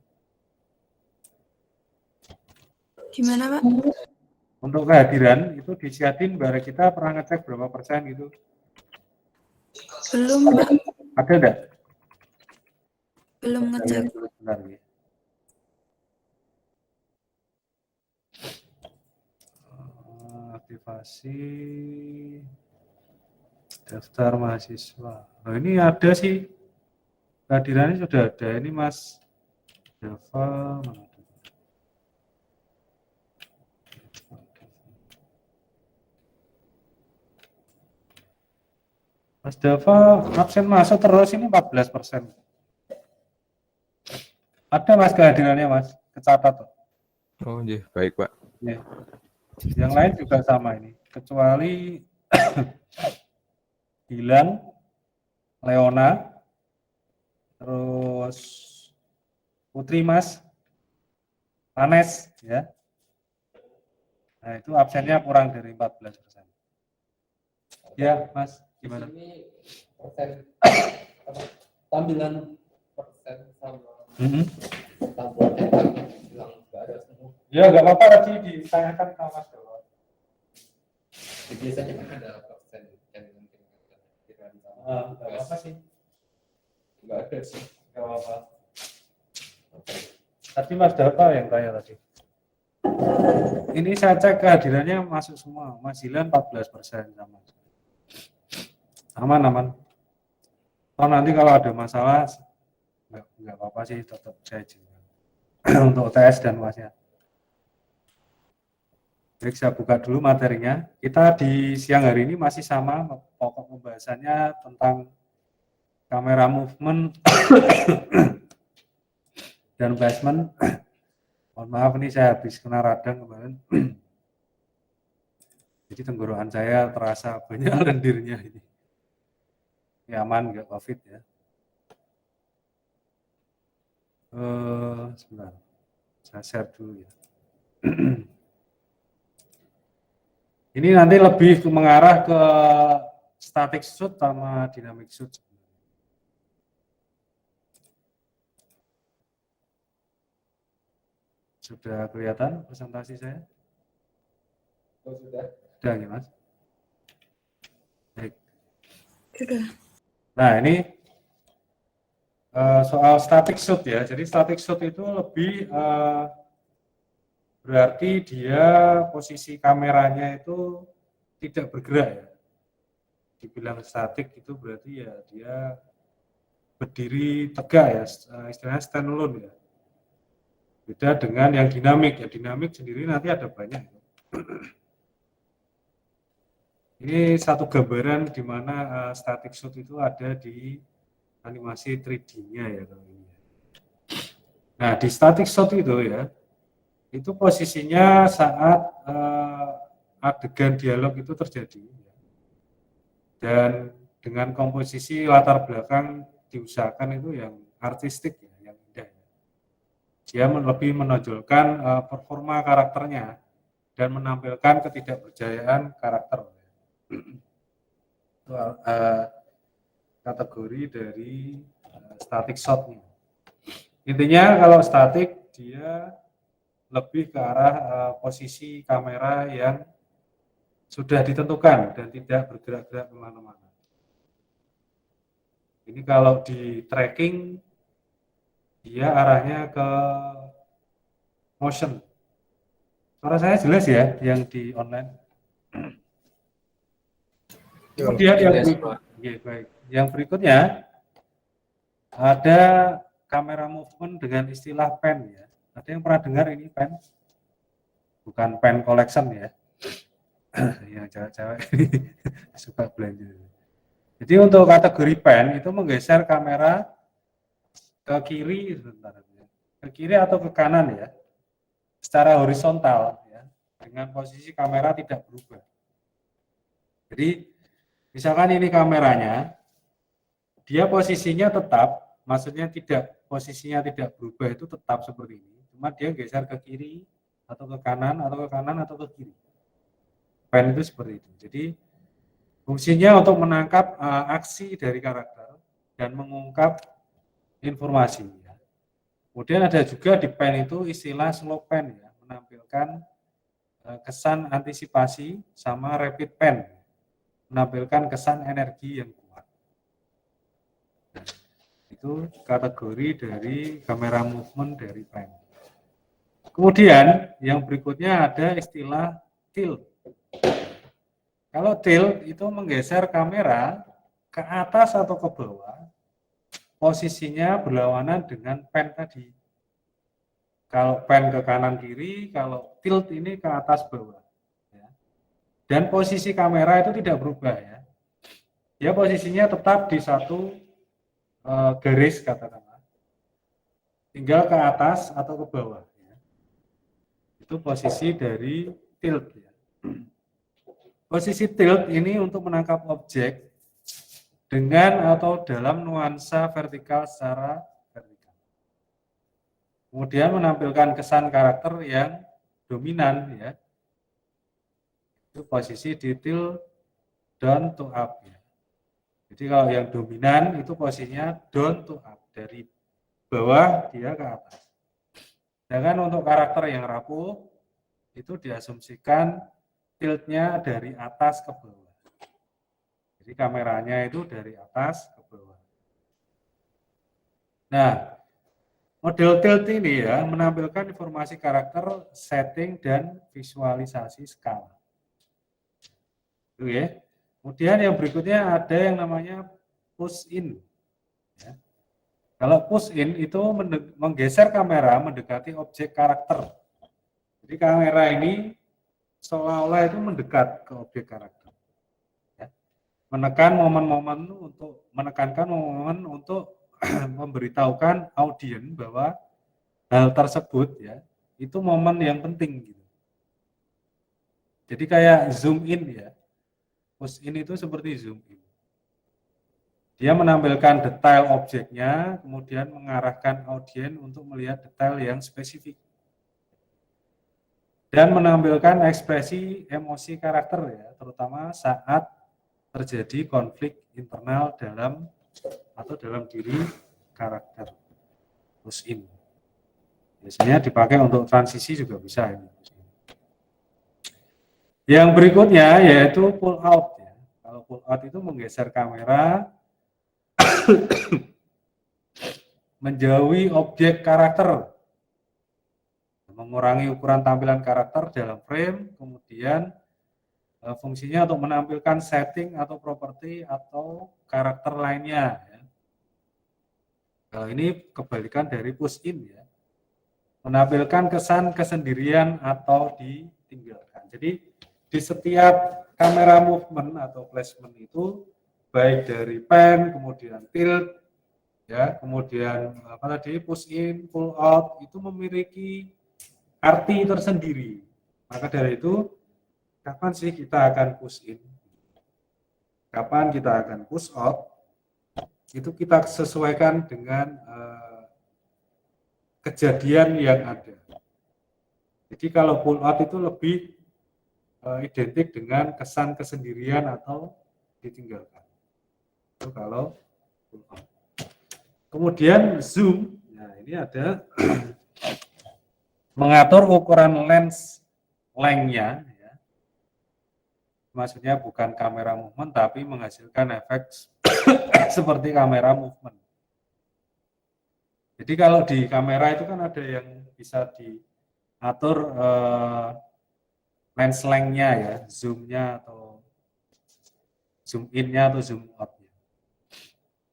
Gimana, Pak? Untuk kehadiran itu di Siadin barang kita pernah ngecek berapa persen gitu? Belum, Pak. Ada enggak? Belum ngecek. Bentar, ya. Aktivasi daftar mahasiswa. Nah, ini ada sih. Kehadirannya sudah ada. Ini Mas Java. Mana? Mas Java absen masuk terus ini 14%. Ada Mas kehadirannya Mas, kecatat. Oh, iya, baik, Pak. Ya. Yang lain juga sama ini, kecuali Dilan, Leona, terus Putri Mas, Anes, ya. Nah itu absennya kurang dari 14%. Ya Mas, gimana? Ini persen tampilan persen sama tampilan yang bilang nggak ada semua. Ya nggak apa-apa tadi ditanyakan ke Mas Dewa. Biasanya kan ada persen yang nggak apa-apa sih. Nggak ada sih. Nggak apa-apa. Tapi Mas Dewa yang tanya tadi. Ini saya cek kehadirannya masuk semua. Mas Dilan 14% sama. Aman. Oh nanti kalau ada masalah nggak apa-apa sih, tetap saya izinkan untuk UTS dan Masnya. Baik, saya buka dulu materinya. Kita di siang hari ini masih sama, pokok pembahasannya tentang kamera movement dan placement. Mohon maaf ini saya habis kena radang kemarin. Jadi tenggorokan saya terasa banyak lendirnya ini. Ya, aman, nggak COVID ya. Sebentar, saya share dulu ya. Ini nanti lebih mengarah ke static shoot sama dynamic shoot. Sudah kelihatan presentasi saya? Oh, sudah. Sudah ya Mas? Baik. Sudah. Nah ini soal static shoot ya. Jadi static shoot itu lebih berarti dia posisi kameranya itu tidak bergerak ya. Dibilang statik itu berarti ya dia berdiri tegak ya, istilahnya stand alone ya. Beda dengan yang dinamik ya. Dinamik sendiri nanti ada banyak. Ini satu gambaran di mana static shoot itu ada di animasi 3D-nya ya kalau ini. Nah, di static shot itu ya, itu posisinya saat adegan dialog itu terjadi. Dan dengan komposisi latar belakang diusahakan itu yang artistik ya, yang indah. Dia lebih menonjolkan performa karakternya dan menampilkan ketidakberjayaan karakter. Itu kategori dari static shot-nya. Intinya kalau statik dia lebih ke arah posisi kamera yang sudah ditentukan dan tidak bergerak-gerak kemana-mana. Ini kalau di tracking dia arahnya ke motion. Suara saya jelas ya yang di online. Kemudian yang berikutnya ada kamera movement dengan istilah pen ya. Ada yang pernah dengar ini pen? Bukan pen collection ya. Yang cewek-cewek suka belanja. Jadi untuk kategori pen itu menggeser kamera ke kiri, ke kiri atau ke kanan ya, secara horizontal ya, dengan posisi kamera tidak berubah. Jadi misalkan ini kameranya, dia posisinya tetap, maksudnya posisinya tidak berubah itu tetap seperti ini, cuma dia geser ke kiri atau ke kanan atau ke kiri. Pen itu seperti itu. Jadi fungsinya untuk menangkap aksi dari karakter dan mengungkap informasi. Ya. Kemudian ada juga di pen itu istilah slow pen ya, menampilkan kesan antisipasi sama rapid pen, menampilkan kesan energi yang kuat. Nah, itu kategori dari kamera movement dari pen. Kemudian yang berikutnya ada istilah tilt. Kalau tilt itu menggeser kamera ke atas atau ke bawah, posisinya berlawanan dengan pen tadi. Kalau pen ke kanan kiri, kalau tilt ini ke atas bawah. Ya. Dan posisi kamera itu tidak berubah ya. Dia posisinya tetap di satu garis katakanlah, tinggal ke atas atau ke bawah. Ya. Itu posisi dari tilt. Ya. Posisi tilt ini untuk menangkap objek dengan atau dalam nuansa vertikal secara vertikal. Kemudian menampilkan kesan karakter yang dominan ya. Itu posisi di tilt down to up ya. Jadi kalau yang dominan itu posisinya down to up, dari bawah dia ke atas. Sedangkan untuk karakter yang rapuh itu diasumsikan tiltnya dari atas ke bawah. Jadi kameranya itu dari atas ke bawah. Nah, model tilt ini ya menampilkan informasi karakter, setting, dan visualisasi skala. Itu ya. Kemudian yang berikutnya ada yang namanya push in. Ya. Kalau push in itu menggeser kamera mendekati objek karakter. Jadi kamera ini seolah-olah itu mendekat ke objek karakter. Ya. Menekankan momen untuk memberitahukan audien bahwa hal tersebut ya itu momen yang penting gitu. Jadi kayak zoom in ya. Push in itu seperti zoom in. Dia menampilkan detail objeknya, kemudian mengarahkan audien untuk melihat detail yang spesifik. Dan menampilkan ekspresi emosi karakter ya, terutama saat terjadi konflik internal dalam diri karakter. Push in. Biasanya dipakai untuk transisi juga bisa ini. Yang berikutnya yaitu pull out ya. Kalau pull out itu menggeser kamera menjauhi objek karakter, mengurangi ukuran tampilan karakter dalam frame, kemudian fungsinya untuk menampilkan setting atau properti atau karakter lainnya. Ya. Kalau ini kebalikan dari push in ya, menampilkan kesan kesendirian atau ditinggalkan. Jadi di setiap kamera movement atau placement itu baik dari pen, kemudian tilt, ya, kemudian push in, pull out itu memiliki arti tersendiri. Maka dari itu, kapan sih kita akan push in? Kapan kita akan push out? Itu kita sesuaikan dengan kejadian yang ada. Jadi kalau pull out itu lebih identik dengan kesan kesendirian atau ditinggalkan. Itu kalau pull out. Kemudian zoom, nah ini ada mengatur ukuran lens lengthnya, ya. Maksudnya bukan kamera movement, tapi menghasilkan efek seperti kamera movement. Jadi kalau di kamera itu kan ada yang bisa diatur lens length-nya ya, zoom-nya atau zoom in-nya atau zoom out-nya.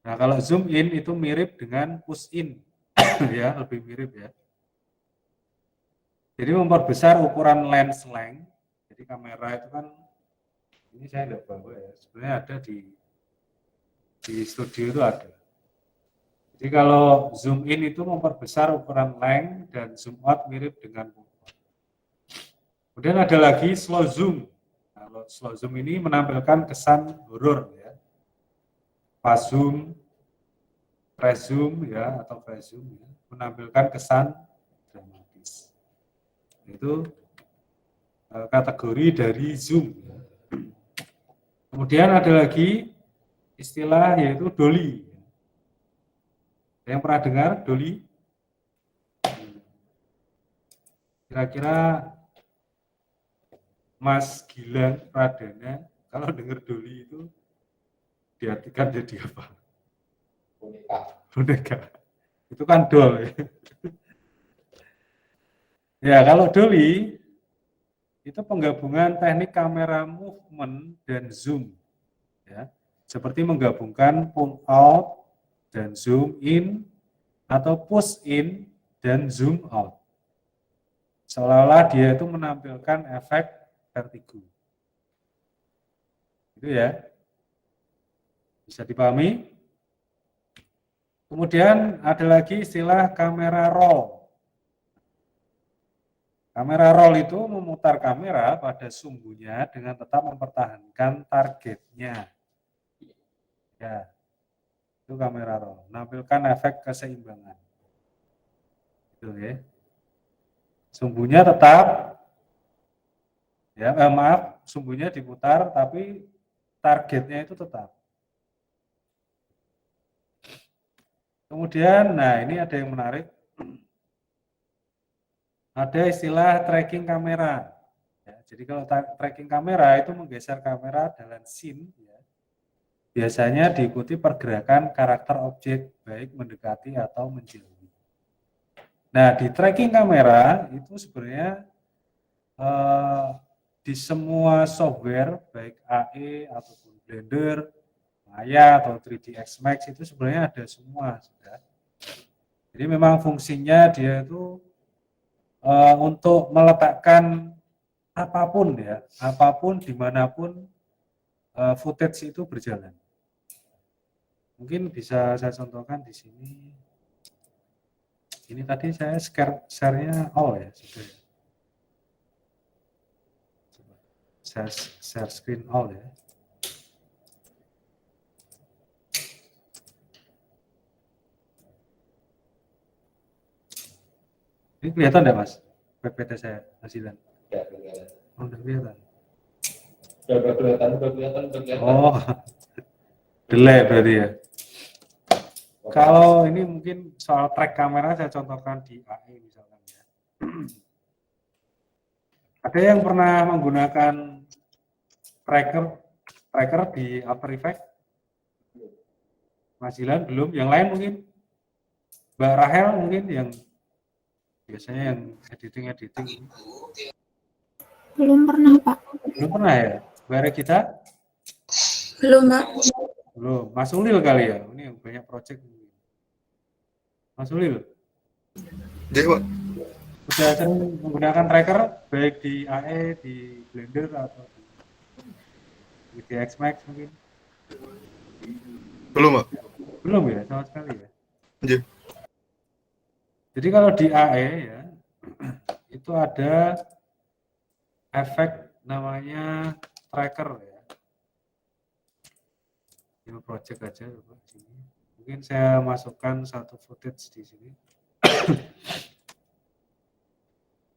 Nah, kalau zoom in itu mirip dengan push in, ya, lebih mirip ya. Jadi memperbesar ukuran lens length. Jadi kamera itu kan, ini saya nggak bawa ya, sebenarnya ada di studio itu ada. Jadi kalau zoom in itu memperbesar ukuran length dan zoom out mirip dengan pull out. Kemudian ada lagi slow zoom. Kalau slow zoom ini menampilkan kesan horor ya. Fast zoom, fresh zoom ya atau fresh zoom ya, menampilkan kesan dramatis. Itu kategori dari zoom. Ya. Kemudian ada lagi istilah yaitu dolly. Yang pernah dengar dolly? Kira-kira Mas Gilang Pradana kalau dengar dolly itu diartikan jadi apa? Boneka. Itu kan doll ya. Ya, kalau dolly itu penggabungan teknik kamera movement dan zoom. Ya, seperti menggabungkan pull out dan zoom in atau push in dan zoom out. Seolah-olah dia itu menampilkan efek vertigo. Itu ya. Bisa dipahami? Kemudian ada lagi istilah kamera roll. Kamera roll itu memutar kamera pada sumbunya dengan tetap mempertahankan targetnya. Ya, itu kamera roll. Menampilkan efek keseimbangan. Itu ya. Sumbunya tetap, ya maaf, sumbunya diputar, tapi targetnya itu tetap. Kemudian, nah ini ada yang menarik. Ada istilah tracking kamera. Ya, jadi kalau tracking kamera itu menggeser kamera dalam scene, ya, biasanya diikuti pergerakan karakter objek, baik mendekati atau menjauhi. Nah, di tracking kamera itu sebenarnya di semua software, baik AE ataupun Blender, Maya atau 3ds Max itu sebenarnya ada semua sudah. Jadi memang fungsinya dia itu untuk meletakkan apapun ya, apapun dimanapun footage itu berjalan. Mungkin bisa saya contohkan di sini. Ini tadi saya share-nya all ya, sudah. Coba share screen all ya. Ini kelihatan enggak, Mas? PPT saya hasilan. Ya, kelihatan. Oh, udah kelihatan. Udah kelihatan. Oh, delay berarti ya. Kalau ini mungkin soal track kamera saya contohkan di AE misalkan ya. Ada yang pernah menggunakan tracker di After Effects? Mas Jilan belum, yang lain mungkin? Mbak Rahel mungkin yang biasanya yang editing. Belum pernah, Pak. Belum pernah ya? Mbak Regita? Belum, Pak. Belum. Mas Ulil kali ya? Ini yang banyak project. Mas Ulil? Iya, Pak. Sudah sering menggunakan tracker baik di AE, di Blender atau di 3ds Max mungkin? Belum, Pak. Belum ya, sama sekali ya? Iya. Jadi kalau di AE ya, itu ada efek namanya tracker ya. Ini project aja coba sini. Mungkin saya masukkan satu footage di sini.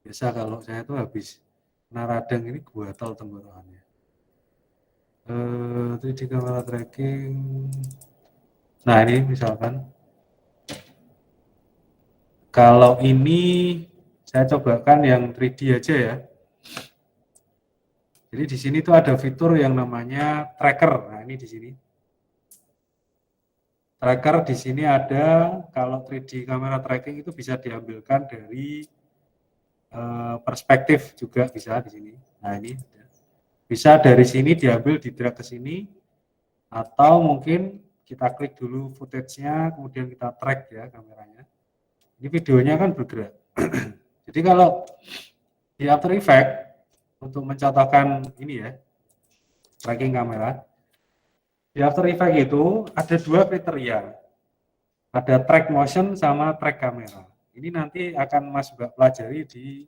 Biasa kalau saya tuh habis naradang ini guatal tenggorokannya. 3D camera tracking. Nah ini misalkan. Kalau ini saya cobakan yang 3D aja ya. Jadi di sini tuh ada fitur yang namanya tracker. Nah ini di sini. tracker di sini ada, kalau 3D kamera tracking itu bisa diambilkan dari perspektif juga bisa di sini. Nah ini bisa dari sini diambil, di drag ke sini, atau mungkin kita klik dulu footage-nya, kemudian kita track ya kameranya. Ini videonya kan bergerak. Jadi kalau di After Effects untuk mencontohkan ini ya, tracking kamera, di After Effects itu ada 2 kriteria. Ada track motion sama track kamera. Ini nanti akan Mas pelajari di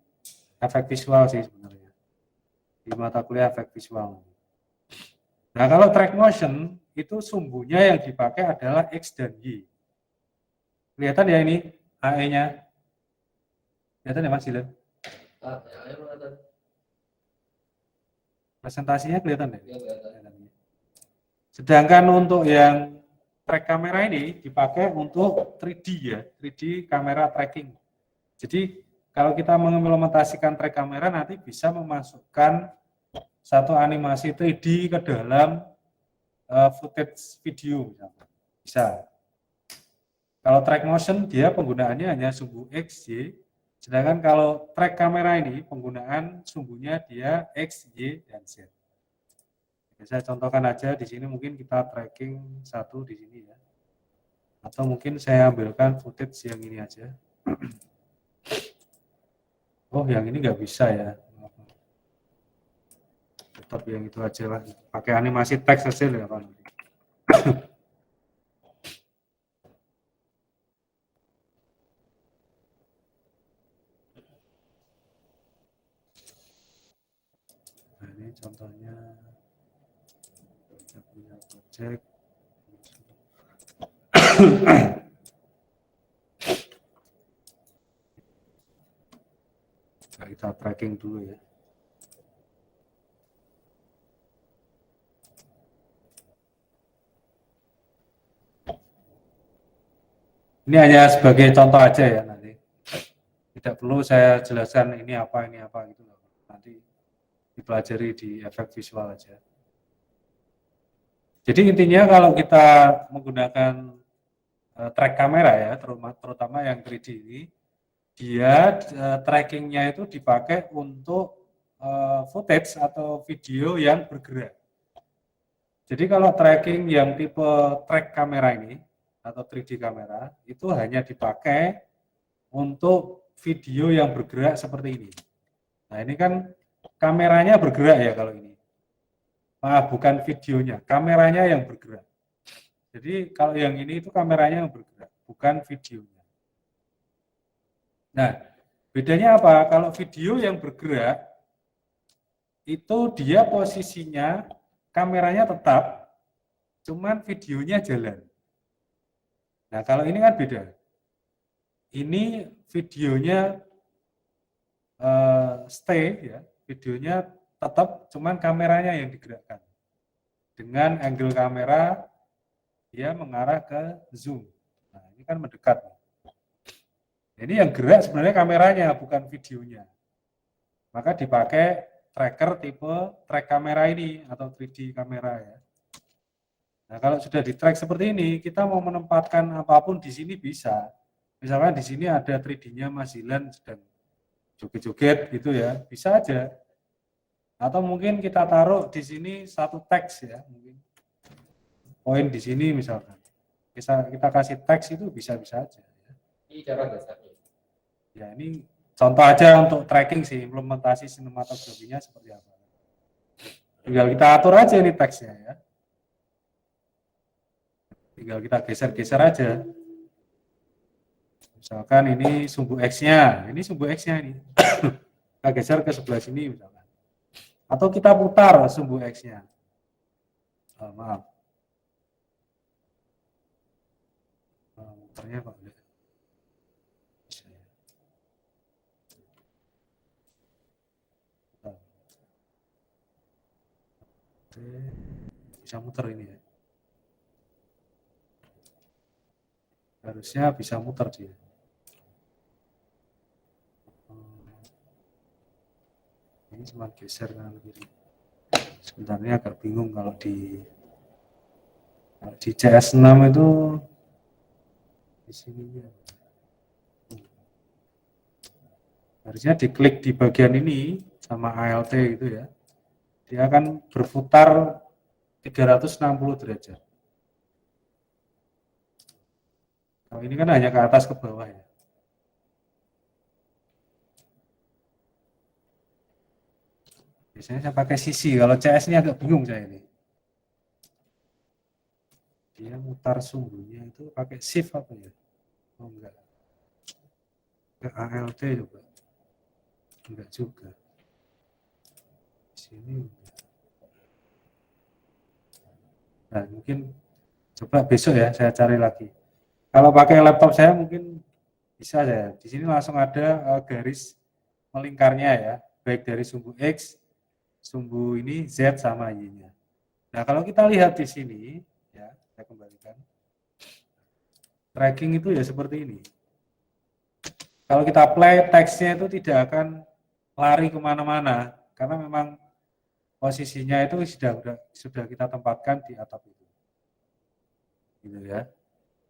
efek visual sih sebenarnya. Di mata kuliah efek visual. Nah, kalau track motion itu sumbunya yang dipakai adalah X dan Y. Kelihatan ya ini AE-nya? Kelihatan ya Mas Dilan? Presentasinya kelihatan ya? Sedangkan untuk yang track kamera ini dipakai untuk 3D ya, 3D kamera tracking. Jadi kalau kita mengimplementasikan track kamera nanti bisa memasukkan satu animasi 3D ke dalam footage video misalnya. Bisa. Kalau track motion dia penggunaannya hanya sumbu X, Y. Sedangkan kalau track kamera ini penggunaan sumbunya dia X, Y, dan Z. Saya contohkan aja di sini, mungkin kita tracking satu di sini ya. Atau mungkin saya ambilkan footage yang ini aja. Oh, yang ini nggak bisa ya. Tetap yang itu aja lah. Pakai animasi teks aja ya Pak. Nah, ini contohnya. Kita punya project. Kita tracking dulu ya. Ini hanya sebagai contoh aja ya nanti. Tidak perlu saya jelaskan ini apa gitu. Nanti dipelajari di efek visual aja. Jadi intinya kalau kita menggunakan track kamera ya, terutama yang 3D ini, dia trackingnya itu dipakai untuk footage atau video yang bergerak. Jadi kalau tracking yang tipe track kamera ini atau 3D kamera itu hanya dipakai untuk video yang bergerak seperti ini. Nah ini kan kameranya bergerak ya kalau ini. Bukan videonya, kameranya yang bergerak. Jadi kalau yang ini itu kameranya yang bergerak, bukan videonya. Nah, bedanya apa? Kalau video yang bergerak, itu dia posisinya, kameranya tetap, cuman videonya jalan. Nah, kalau ini kan beda. Ini videonya stay, ya, videonya tetap, cuman kameranya yang digerakkan. Dengan angle kamera, dia mengarah ke zoom. Nah, ini kan mendekat. Ini yang gerak sebenarnya kameranya, bukan videonya. Maka dipakai tracker tipe track kamera ini, atau 3D kamera ya. Nah, kalau sudah di track seperti ini, kita mau menempatkan apapun di sini bisa. Misalkan di sini ada 3D-nya Mas Dilan sedang joget-joget gitu ya, bisa aja. Atau mungkin kita taruh di sini satu teks ya, mungkin poin di sini misalkan. Kita kasih teks itu bisa-bisa aja. Ya. Ini cara dasarnya. Ya ini contoh aja untuk tracking sih, implementasi sinematografinya seperti apa. Tinggal kita atur aja ini teksnya ya. Tinggal kita geser-geser aja. Misalkan ini sumbu X-nya, ini sumbu X-nya ini. Kita geser ke sebelah sini misalkan. Atau kita putar sumbu X-nya. Maaf. Muternya kok enggak. Bisa muter ini ya. Harusnya bisa muter dia. Ini cuma geser kanan kiri. Sebenarnya agak bingung kalau di CS6 itu Di sini harusnya diklik di bagian ini sama ALT itu ya. Dia akan berputar 360 derajat. Kalau ini kan hanya ke atas ke bawah ya. Biasanya saya pakai sisi, kalau CS ini agak bingung saya ini. Dia mutar sumbunya itu pakai shift apa ya? Oh enggak. Ke ALT coba. Enggak juga. Di sini. Nah, mungkin coba besok ya saya cari lagi. Kalau pakai laptop saya mungkin bisa saya. Di sini langsung ada garis melingkarnya ya, baik dari sumbu X, sumbu ini Z sama Y-nya. Nah, kalau kita lihat di sini ya, saya kembalikan. Tracking itu ya seperti ini. Kalau kita play, teksnya itu tidak akan lari kemana-mana, karena memang posisinya itu sudah kita tempatkan di atap itu. Gitu ya.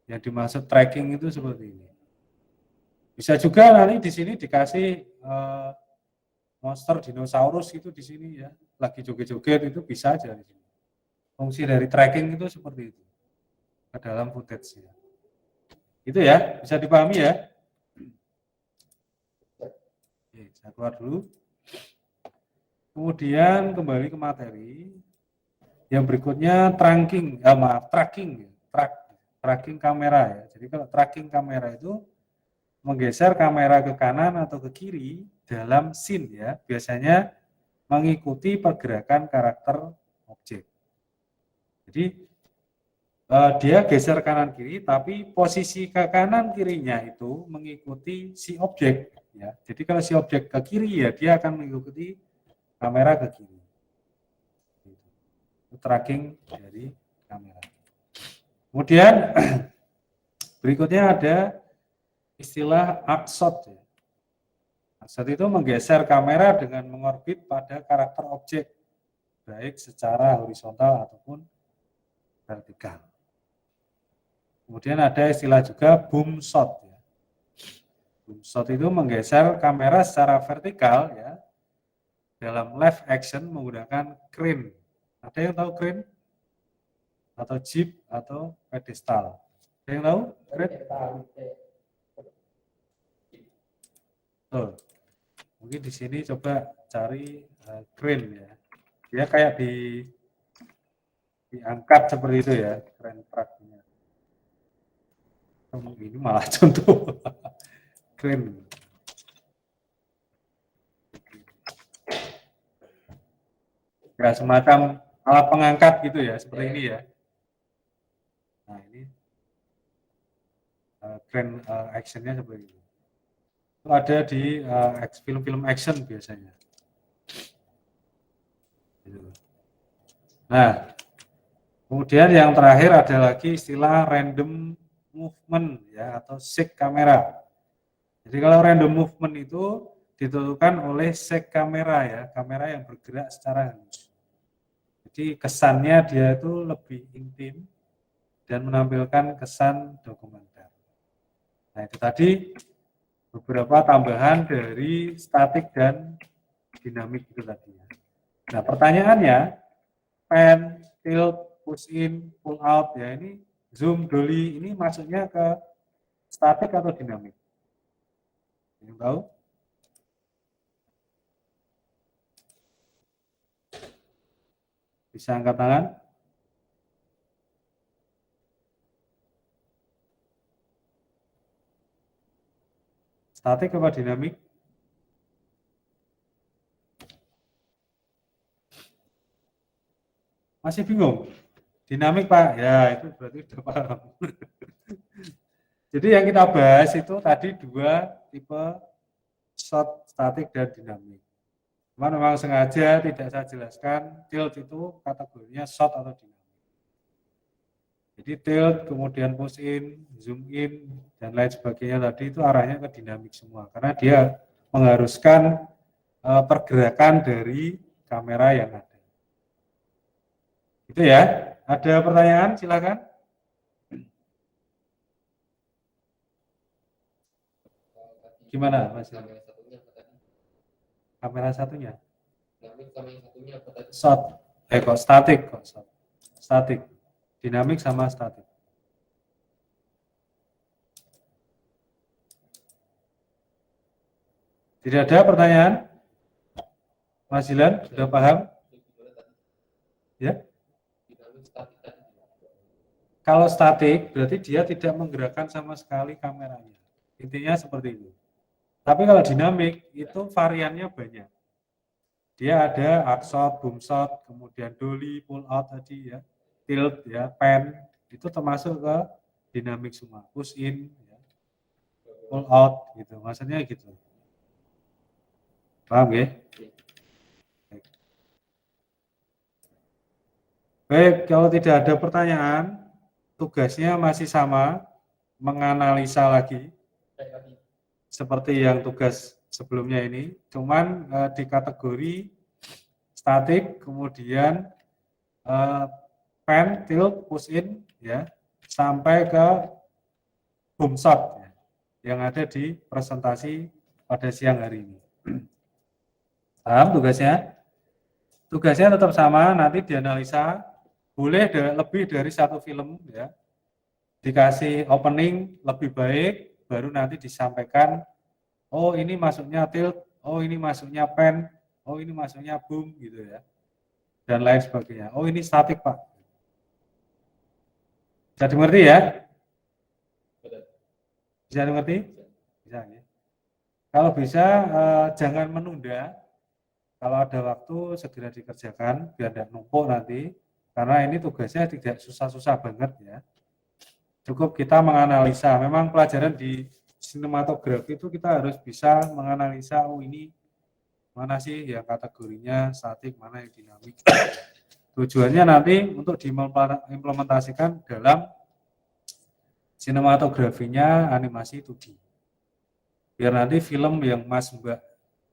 Yang dimaksud tracking itu seperti ini. Bisa juga nanti di sini dikasih monster dinosaurus itu di sini ya, lagi joget-joget itu bisa aja di sini. Fungsi dari tracking itu seperti itu ke dalam footage-nya. Itu ya, bisa dipahami ya. Oke, saya keluar dulu. Kemudian kembali ke materi. Yang berikutnya tracking kamera ya. Jadi kalau tracking kamera itu menggeser kamera ke kanan atau ke kiri dalam scene ya, biasanya mengikuti pergerakan karakter objek. Jadi dia geser kanan kiri, tapi posisi ke kanan kirinya itu mengikuti si objek ya. Jadi kalau si objek ke kiri ya dia akan mengikuti kamera ke kiri. Itu tracking dari kamera. Kemudian berikutnya ada istilah arc shot. Arc shot itu menggeser kamera dengan mengorbit pada karakter objek, baik secara horizontal ataupun vertikal. Kemudian ada istilah juga boom shot. Boom shot itu menggeser kamera secara vertikal ya, dalam live action menggunakan crane. Ada yang tahu crane? Atau jeep atau pedestal? Ada yang tahu? Tuh. Mungkin di sini coba cari crane ya. Dia kayak diangkat seperti itu ya, crane truck-nya. Ini malah contoh crane. Ya, semacam alat pengangkat gitu ya, seperti ini ya. Nah, ini crane actionnya seperti ini. Itu ada di film-film action biasanya. Nah, kemudian yang terakhir ada lagi istilah random movement ya, atau shake kamera. Jadi kalau random movement itu ditentukan oleh shake kamera ya, kamera yang bergerak secara halus. Jadi kesannya dia itu lebih intim dan menampilkan kesan dokumenter. Nah, itu tadi beberapa tambahan dari statik dan dinamik itu tadi. Nah, pertanyaannya, pan, tilt, push in, pull out ya, ini zoom, dolly ini masuknya ke statik atau dinamik? Yang tahu? Bisa angkat tangan? Statik apa dinamik? Masih bingung? Dinamik Pak? Ya itu berarti sudah paham. Jadi yang kita bahas itu tadi dua tipe shot, statik dan dinamik. Cuman memang sengaja tidak saya jelaskan tilt itu kategorinya shot atau dinamik. Jadi tilt, kemudian push in, zoom in, dan lain sebagainya tadi itu arahnya ke dinamik semua. Karena dia mengharuskan pergerakan dari kamera yang ada. Itu ya. Ada pertanyaan? Silakan. Gimana Mas? Nama yang satunya apa tadi? Kamera satunya? Dinamik sama yang satunya apa tadi? Shot. Kok statik kok. Shot. Statik. Dinamik sama statik. Tidak ada pertanyaan? Mas Zilan, sudah paham? Ya? Kalau statik, berarti dia tidak menggerakkan sama sekali kameranya. Intinya seperti itu. Tapi kalau dinamik, itu variannya banyak. Dia ada arc shot, boom shot, kemudian dolly, pull out tadi ya, tilt ya, pan, itu termasuk ke dinamik semua. Push in, ya, pull out, gitu. Maksudnya gitu. Paham ya? Baik, kalau tidak ada pertanyaan, tugasnya masih sama, menganalisa lagi, seperti yang tugas sebelumnya ini, cuman di kategori statik, kemudian pan, tilt, push in, ya, sampai ke boom shot, ya, yang ada di presentasi pada siang hari ini. Paham tugasnya? Tugasnya tetap sama, nanti dianalisa. Boleh lebih dari satu film, ya. Dikasih opening lebih baik, baru nanti disampaikan, oh ini masuknya tilt, oh ini masuknya pan, oh ini masuknya boom, gitu ya. Dan lain sebagainya. Oh ini statik Pak. Bisa dimengerti ya? Bisa dimengerti? Bisa ya. Kalau bisa jangan menunda. Kalau ada waktu segera dikerjakan biar tidak numpuk nanti. Karena ini tugasnya tidak susah-susah banget ya. Cukup kita menganalisa. Memang pelajaran di sinematografi itu kita harus bisa menganalisa, oh ini mana sih yang kategorinya statik, mana yang dinamik. Tujuannya nanti untuk diimplementasikan dalam sinematografinya animasi 2D. Biar nanti film yang Mas Mbak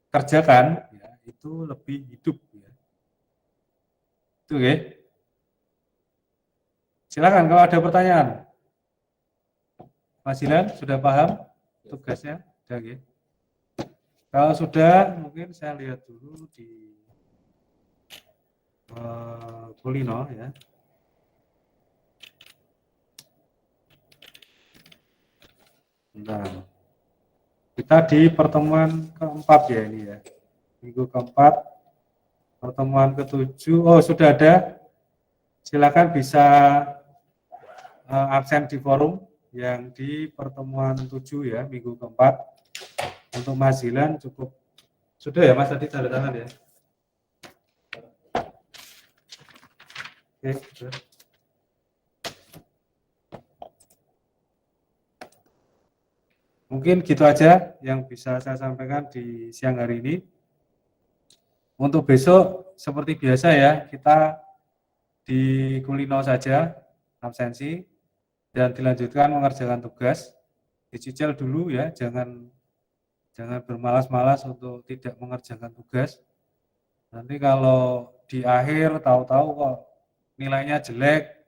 kerjakan ya, itu lebih hidup ya. Itu ya. Silakan kalau ada pertanyaan. Mas Zilan sudah paham tugasnya? Sudah ya. Kalau sudah, mungkin saya lihat dulu di Kulino ya. Bentar. Kita di pertemuan keempat ya ini ya. Minggu keempat, pertemuan ke-7. Oh sudah ada. Silakan bisa absen di forum yang di pertemuan 7 ya, minggu keempat. Untuk Mas Zilan cukup. Sudah ya Mas tadi tanda tangan ya? Oke, sudah. Mungkin gitu aja yang bisa saya sampaikan di siang hari ini. Untuk besok seperti biasa ya, kita di Kulino saja absensi dan dilanjutkan mengerjakan tugas. Dicicil dulu ya, jangan bermalas-malas untuk tidak mengerjakan tugas. Nanti kalau di akhir tahu-tahu kok nilainya jelek,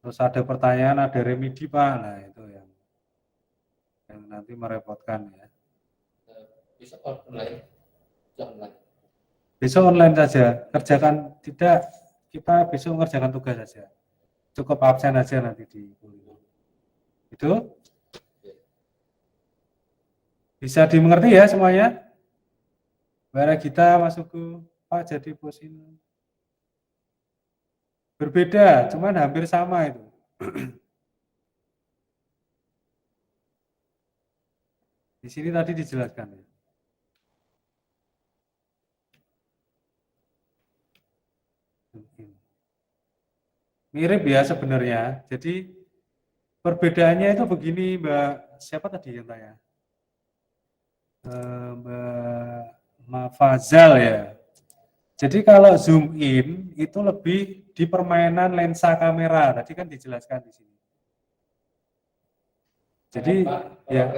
terus ada pertanyaan, ada remedi Pak, nah itu yang nanti merepotkan ya. Besok online, Besok online saja, kerjakan tidak. Kita besok mengerjakan tugas saja. Cukup absen aja nanti di Kulino. Itu bisa dimengerti ya semuanya? Bara kita masuk ke Pak jadi posin berbeda, cuman hampir sama itu. Di sini tadi dijelaskan ya. Mirip ya sebenarnya. Jadi perbedaannya itu begini Mbak, siapa tadi yang tanya? Mbak Mafazal ya. Jadi kalau zoom in itu lebih di permainan lensa kamera. Tadi kan dijelaskan di sini. Jadi ya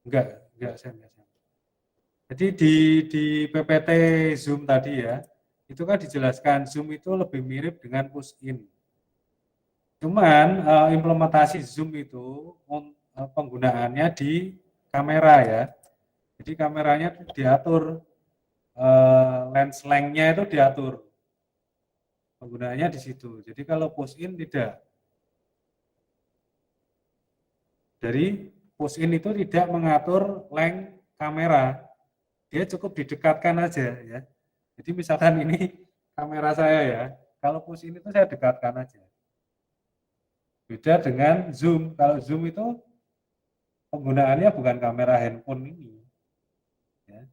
enggak saya enggak. Jadi di PPT Zoom tadi ya, itu kan dijelaskan Zoom itu lebih mirip dengan push in. Cuman implementasi Zoom itu penggunaannya di kamera ya. Jadi kameranya diatur, lens length-nya itu diatur. Penggunaannya di situ. Jadi kalau push in tidak. Dari push in itu tidak mengatur length kamera. Dia cukup didekatkan aja ya. Jadi misalkan ini kamera saya ya. Kalau push in itu saya dekatkan aja. Beda dengan zoom. Kalau zoom itu penggunaannya bukan kamera handphone ini. Ya.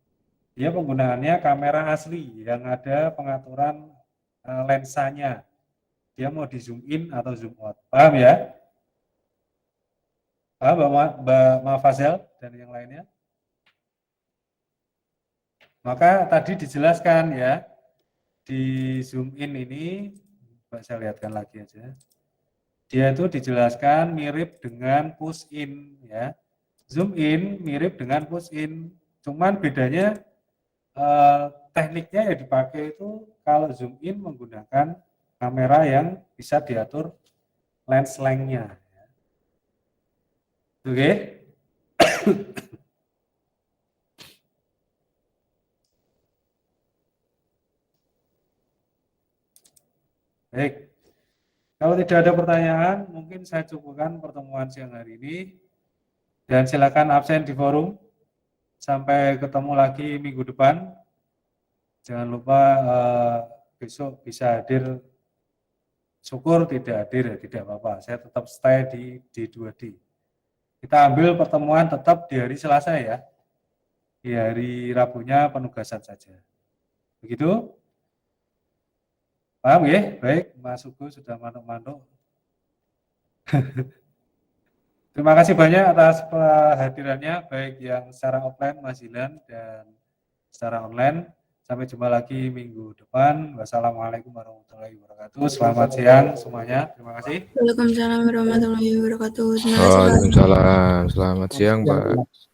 Dia penggunaannya kamera asli yang ada pengaturan lensanya. Dia mau di zoom in atau zoom out. Paham ya? Paham Mbak Fazel dan yang lainnya? Maka tadi dijelaskan ya, di zoom in ini, saya lihatkan lagi aja. Dia itu dijelaskan mirip dengan push in ya. Zoom in mirip dengan push in, cuman bedanya tekniknya yang dipakai itu kalau zoom in menggunakan kamera yang bisa diatur lens length-nya. Oke. Baik. Kalau tidak ada pertanyaan, mungkin saya cukupkan pertemuan siang hari ini. Dan silakan absen di forum. Sampai ketemu lagi minggu depan. Jangan lupa besok bisa hadir. Syukur tidak hadir ya tidak apa-apa. Saya tetap stay di D2D. Kita ambil pertemuan tetap di hari Selasa ya. Di hari Rabunya penugasan saja. Begitu? Paham ya? Baik, Mas Sugo sudah mantuk-mantuk. Terima kasih banyak atas kehadirannya, baik yang secara offline Mas Ilan dan secara online. Sampai jumpa lagi minggu depan. Wassalamualaikum warahmatullahi wabarakatuh. Selamat siang semuanya. Terima kasih. Waalaikumsalam warahmatullahi wabarakatuh. Waalaikumsalam. Selamat siang, Pak.